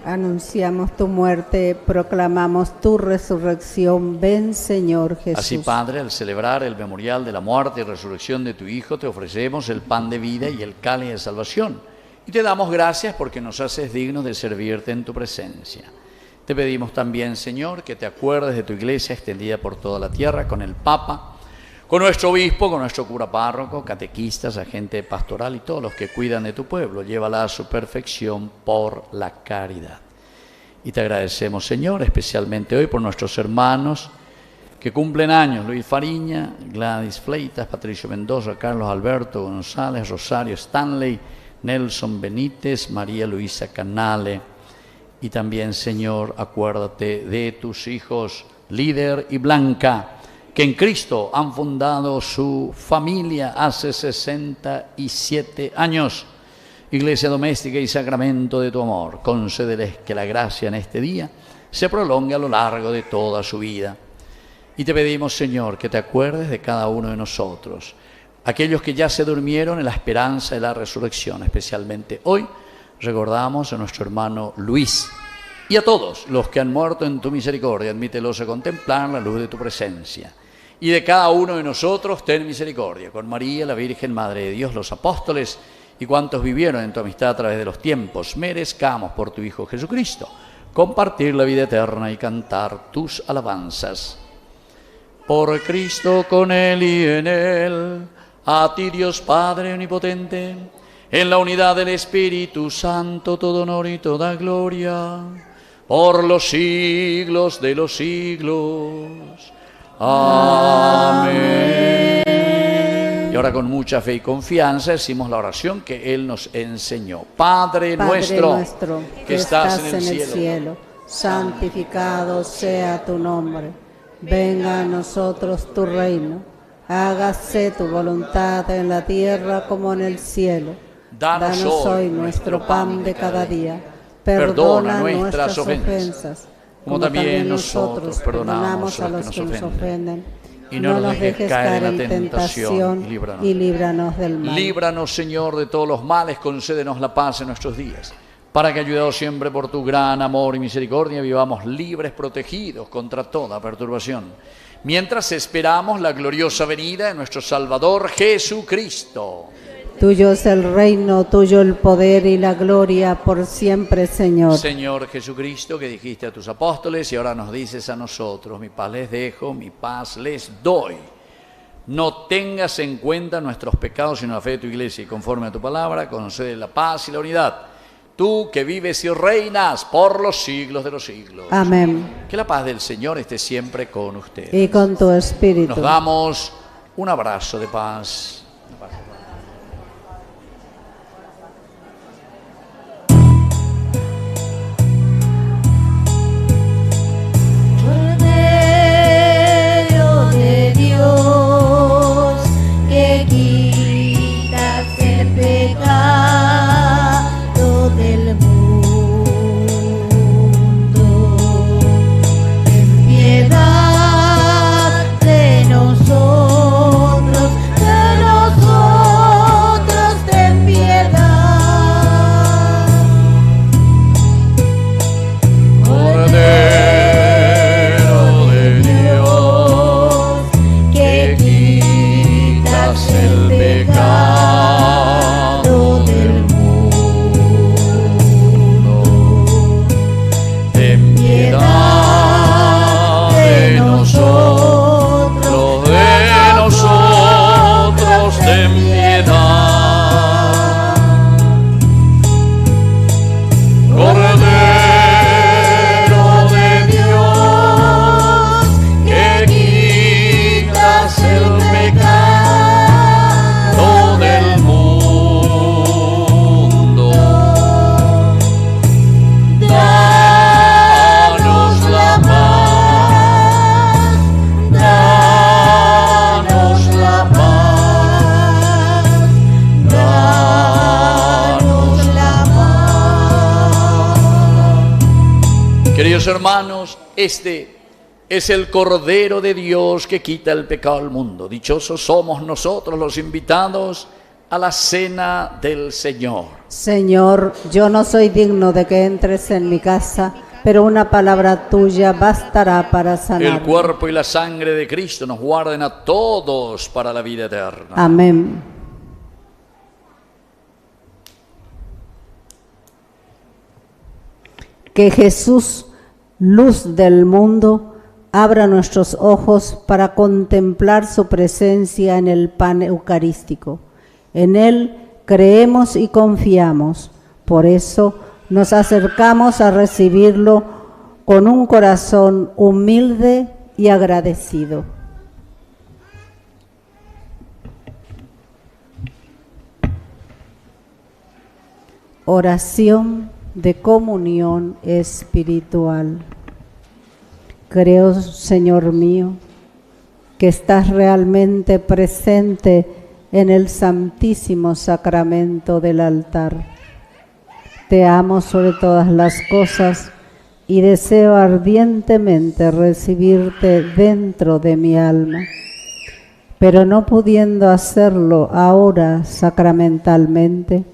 Anunciamos tu muerte, proclamamos tu resurrección. Ven, Señor Jesús. Así, Padre, al celebrar el memorial de la muerte y resurrección de tu Hijo, te ofrecemos el pan de vida y el cáliz de salvación. Y te damos gracias porque nos haces dignos de servirte en tu presencia. Te pedimos también, Señor, que te acuerdes de tu iglesia extendida por toda la tierra, con el Papa, con nuestro obispo, con nuestro cura párroco, catequistas, agente pastoral y todos los que cuidan de tu pueblo. Llévala a su perfección por la caridad. Y te agradecemos, Señor, especialmente hoy por nuestros hermanos que cumplen años: Luis Fariña, Gladys Fleitas, Patricio Mendoza, Carlos Alberto González, Rosario Stanley, Nelson Benítez, María Luisa Canale. Y también, Señor, acuérdate de tus hijos Líder y Blanca, que en Cristo han fundado su familia hace 67 años. Iglesia doméstica y sacramento de tu amor, concédeles que la gracia en este día se prolongue a lo largo de toda su vida. Y te pedimos, Señor, que te acuerdes de cada uno de nosotros, aquellos que ya se durmieron en la esperanza de la resurrección. Especialmente hoy recordamos a nuestro hermano Luis y a todos los que han muerto en tu misericordia. Admítelos a contemplar la luz de tu presencia. Y de cada uno de nosotros ten misericordia, con María, la Virgen Madre de Dios, los apóstoles y cuantos vivieron en tu amistad a través de los tiempos. Merezcamos por tu Hijo Jesucristo compartir la vida eterna y cantar tus alabanzas. Por Cristo, con Él y en Él, a ti Dios Padre omnipotente, en la unidad del Espíritu Santo, todo honor y toda gloria, por los siglos de los siglos. Amén. Y ahora, con mucha fe y confianza, decimos la oración que Él nos enseñó. Padre nuestro, que estás en el cielo, santificado sea tu nombre. Venga a nosotros tu reino. Hágase tu voluntad en la tierra como en el cielo. Danos hoy nuestro pan de cada día. Perdona nuestras ofensas, como también nosotros perdonamos a los que nos ofenden. Y no nos dejes caer en la tentación, y líbranos del mal. Líbranos, Señor, de todos los males, concédenos la paz en nuestros días, para que, ayudados siempre por tu gran amor y misericordia, vivamos libres, protegidos contra toda perturbación, mientras esperamos la gloriosa venida de nuestro Salvador Jesucristo. Tuyo es el reino, tuyo el poder y la gloria por siempre, Señor. Señor Jesucristo, que dijiste a tus apóstoles y ahora nos dices a nosotros: mi paz les dejo, mi paz les doy. No tengas en cuenta nuestros pecados, sino la fe de tu iglesia, y conforme a tu palabra, concede la paz y la unidad. Tú que vives y reinas por los siglos de los siglos. Amén. Que la paz del Señor esté siempre con ustedes. Y con tu espíritu. Nos damos un abrazo de paz. Cordero de Dios, que quitas el pecado del mundo, ten piedad de nosotros, ten piedad. Cordero de Dios, que quitas el pecado del mundo, ten piedad de nosotros, ten piedad. Cordero de Dios, que quitas el pecado del mundo, danos la paz, danos la paz, danos la paz. Queridos hermanos, este es el Cordero de Dios que quita el pecado del mundo. Dichosos somos nosotros los invitados a la cena del Señor. Señor, yo no soy digno de que entres en mi casa, pero una palabra tuya bastará para sanar. El cuerpo y la sangre de Cristo nos guarden a todos para la vida eterna. Amén. Que Jesús, luz del mundo, abra nuestros ojos para contemplar su presencia en el pan eucarístico. En él creemos y confiamos. Por eso nos acercamos a recibirlo con un corazón humilde y agradecido. Oración de comunión espiritual. Creo, Señor mío, que estás realmente presente en el santísimo sacramento del altar. Te amo sobre todas las cosas y deseo ardientemente recibirte dentro de mi alma. Pero no pudiendo hacerlo ahora sacramentalmente,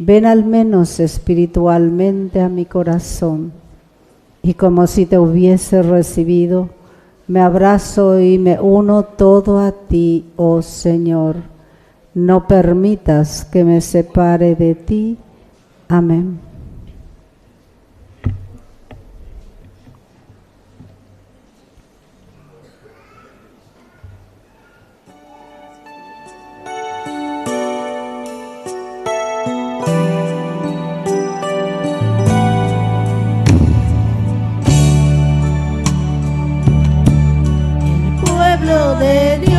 ven al menos espiritualmente a mi corazón, y como si te hubiese recibido, me abrazo y me uno todo a ti, oh Señor. No permitas que me separe de ti. Amén. De Dios,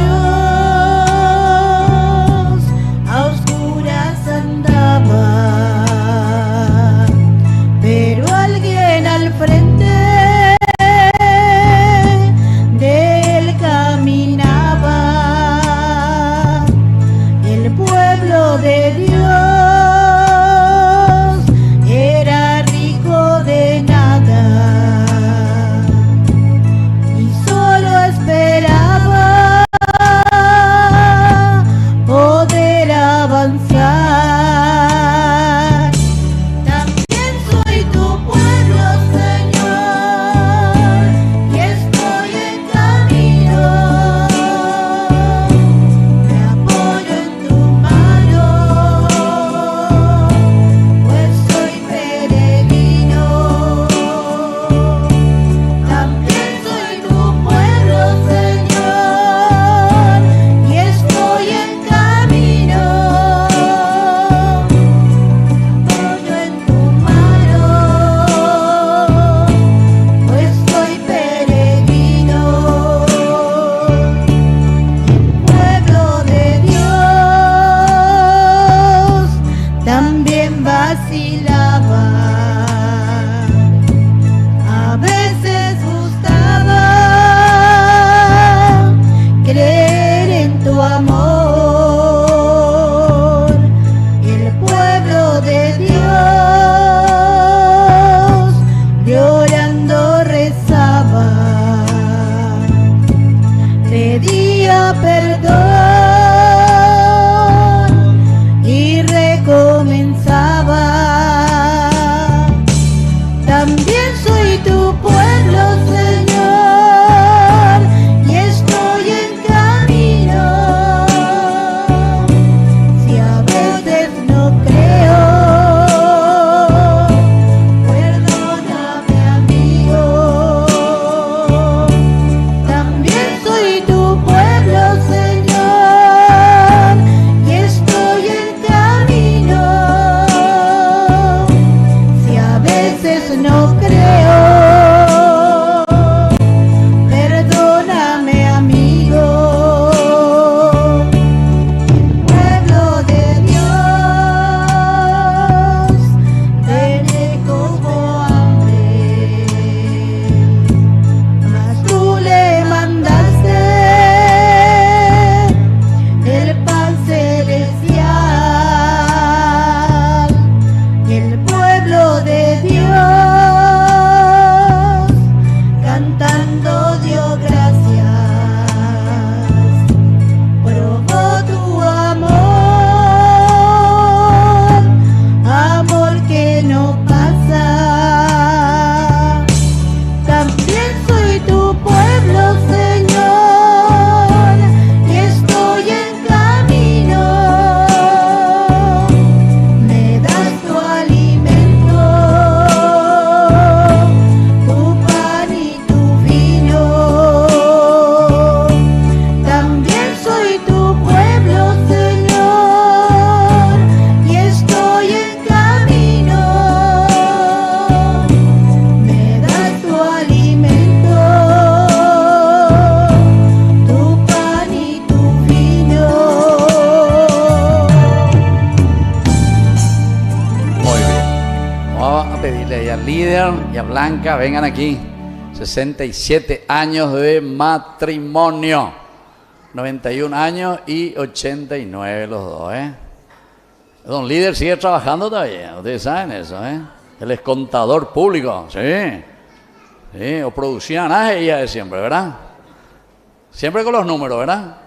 a oscuras andaba, líder y a Blanca, vengan aquí. 67 años de matrimonio. 91 años y 89 los dos, ¿eh? Don líder sigue trabajando todavía, ustedes saben eso, ¿eh? Él es contador público, sí. Sí, o producía nada ella de siempre, ¿verdad? Siempre con los números, ¿verdad?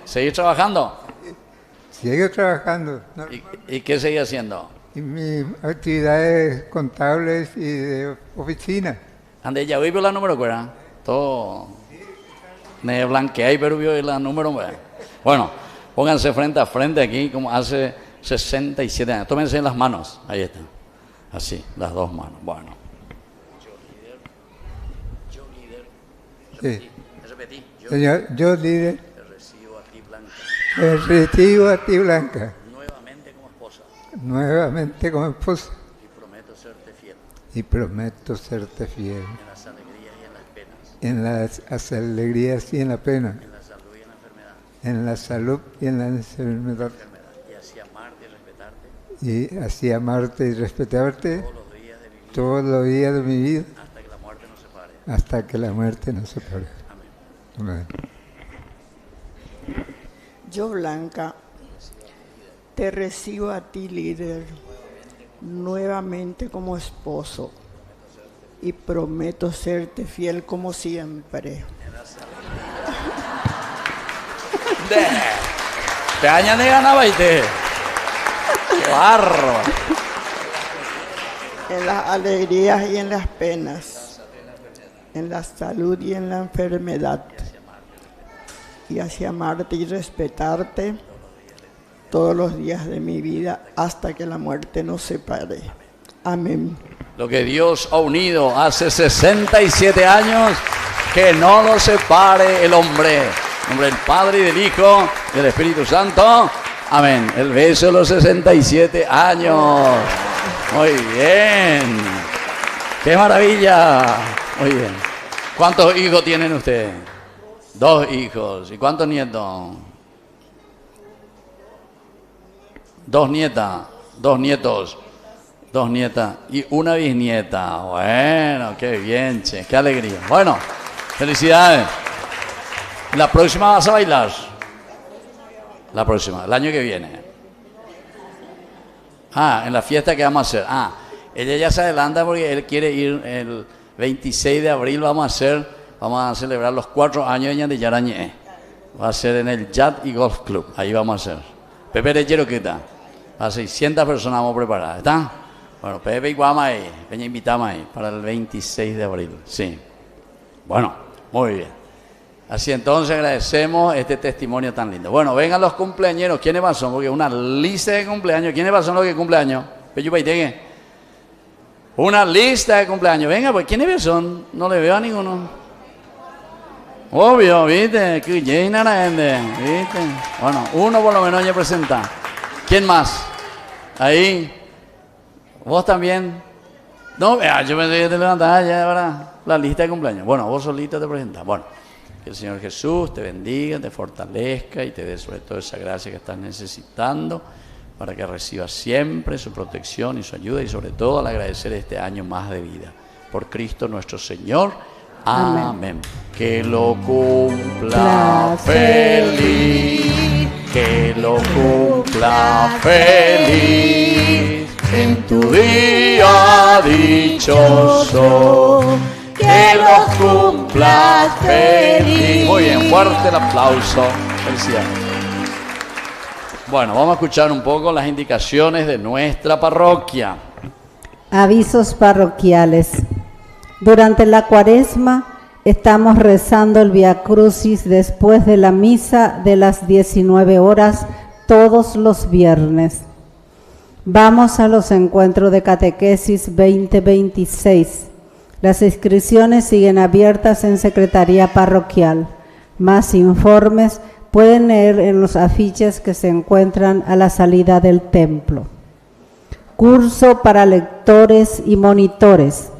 ¿Seguir trabajando? Sigo trabajando. ¿No? ¿Y qué sigue haciendo? Y mis actividades contables y de oficina. Ande ya vive la número, ¿verdad? Todo. Ne blanquea y pero vio la número, ¿verdad? Bueno, pónganse frente a frente aquí como hace 67 años. Tómense las manos, ahí están. Así, las dos manos. Bueno. Sí. Repetí. Señor, yo líder, Te recibo a ti, Blanca. te recibo a ti, Blanca, Nuevamente como esposa. nuevamente como esposa Y prometo serte fiel y prometo serte fiel en las alegrías y en las penas, en las alegrías y en la pena, en la salud y en la enfermedad, en la salud y en la enfermedad, y así amarte y respetarte y así amarte y respetarte todos los días de mi vida todos los días de mi vida hasta que la muerte nos separe. hasta que la muerte nos separe. Amén. Amén. Yo, Blanca, te recibo a ti, líder, nuevamente como esposo y prometo serte fiel como siempre. Te añan de ganaba y te. ¡Qué barro! En las alegrías y en las penas, en la salud y en la enfermedad, y así amarte y respetarte todos los días de mi vida hasta que la muerte nos separe. Amén. Lo que Dios ha unido hace 67 años, que no lo separe el hombre. En nombre del Padre y del Hijo y del Espíritu Santo. Amén. El beso de los 67 años. Muy bien. ¡Qué maravilla! Muy bien. ¿Cuántos hijos tienen ustedes? 2 hijos. ¿Y cuántos nietos? 2 nietas. 2 nietos. 2 nietas y una bisnieta. Bueno, qué bien, che. Qué alegría. Bueno, felicidades. La próxima vas a bailar. La próxima, el año que viene. En la fiesta que vamos a hacer. Ella ya se adelanta porque él quiere ir el 26 de abril. Vamos a celebrar los 4 años de Yarañé. Va a ser en el Yacht y Golf Club. Ahí vamos a hacer. Pepe Lechero, ¿qué tal? A 600 personas vamos a preparar. ¿Está? Bueno, Pepe y Guama ahí. Peña invitamos ahí para el 26 de abril. Sí. Bueno, muy bien. Así entonces agradecemos este testimonio tan lindo. Bueno, vengan los cumpleañeros. ¿Quiénes más son? Porque una lista de cumpleaños. ¿Quiénes más son los que cumpleaños? Una lista de cumpleaños. Venga, pues ¿quiénes son? No le veo a ninguno. Obvio, ¿viste? Que llena la gente, ¿viste? Bueno, uno por lo menos ya presenta. ¿Quién más? Ahí. ¿Vos también? No, yo pensé que te levantabas ya, ¿verdad? La lista de cumpleaños. Bueno, vos solito te presentás. Bueno. Que el Señor Jesús te bendiga, te fortalezca y te dé sobre todo esa gracia que estás necesitando para que recibas siempre su protección y su ayuda y sobre todo al agradecer este año más de vida. Por Cristo nuestro Señor. Amén. Amén. Que lo cumpla feliz, que lo cumpla feliz en tu día dichoso. Que los cumplas feliz. Muy bien, fuerte el aplauso. Felicidades. Bueno, vamos a escuchar un poco las indicaciones de nuestra parroquia. Avisos parroquiales. Durante la Cuaresma estamos rezando el Vía Crucis después de la misa de las 19 horas todos los viernes. Vamos a los encuentros de catequesis 2026. Las inscripciones siguen abiertas en Secretaría Parroquial. Más informes pueden leer en los afiches que se encuentran a la salida del templo. Curso para lectores y monitores.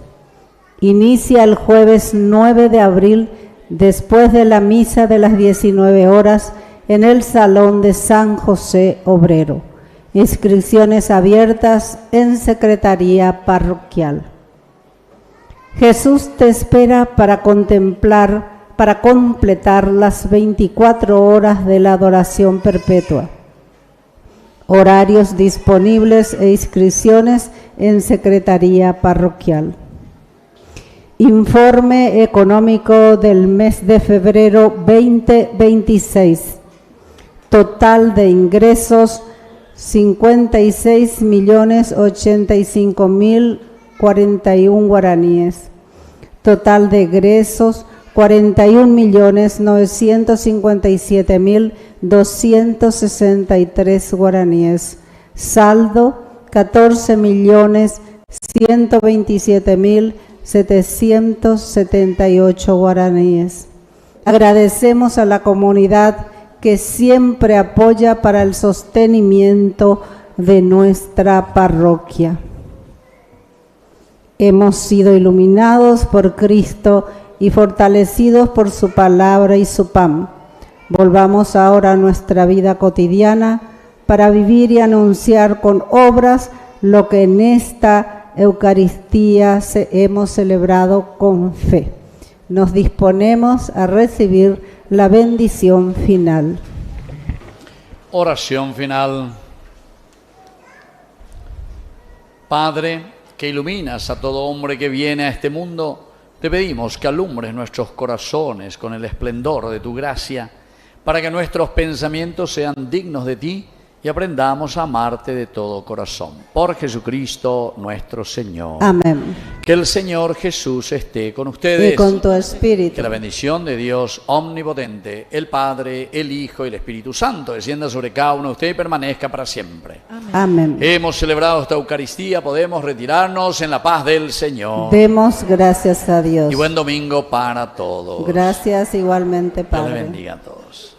Inicia el jueves 9 de abril después de la misa de las 19 horas en el Salón de San José Obrero. Inscripciones abiertas en Secretaría Parroquial. Jesús te espera para completar las 24 horas de la adoración perpetua. Horarios disponibles e inscripciones en Secretaría Parroquial. Informe económico del mes de febrero 2026. Total de ingresos 56.085.041 guaraníes. Total de egresos 41.957.263 guaraníes. Saldo 14.127.778 guaraníes. Agradecemos a la comunidad que siempre apoya para el sostenimiento de nuestra parroquia. Hemos sido iluminados por Cristo y fortalecidos por su palabra y su pan. Volvamos ahora a nuestra vida cotidiana para vivir y anunciar con obras lo que en esta Eucaristía hemos celebrado con fe. Nos disponemos a recibir la bendición final. Oración final. Padre, que iluminas a todo hombre que viene a este mundo, te pedimos que alumbres nuestros corazones con el esplendor de tu gracia, para que nuestros pensamientos sean dignos de ti y aprendamos a amarte de todo corazón. Por Jesucristo nuestro Señor. Amén. Que el Señor Jesús esté con ustedes. Y con tu espíritu. Que la bendición de Dios omnipotente, el Padre, el Hijo y el Espíritu Santo descienda sobre cada uno de ustedes y permanezca para siempre. Amén. Hemos celebrado esta Eucaristía, podemos retirarnos en la paz del Señor. Demos gracias a Dios. Y buen domingo para todos. Gracias igualmente, Dios Padre. les bendiga a todos.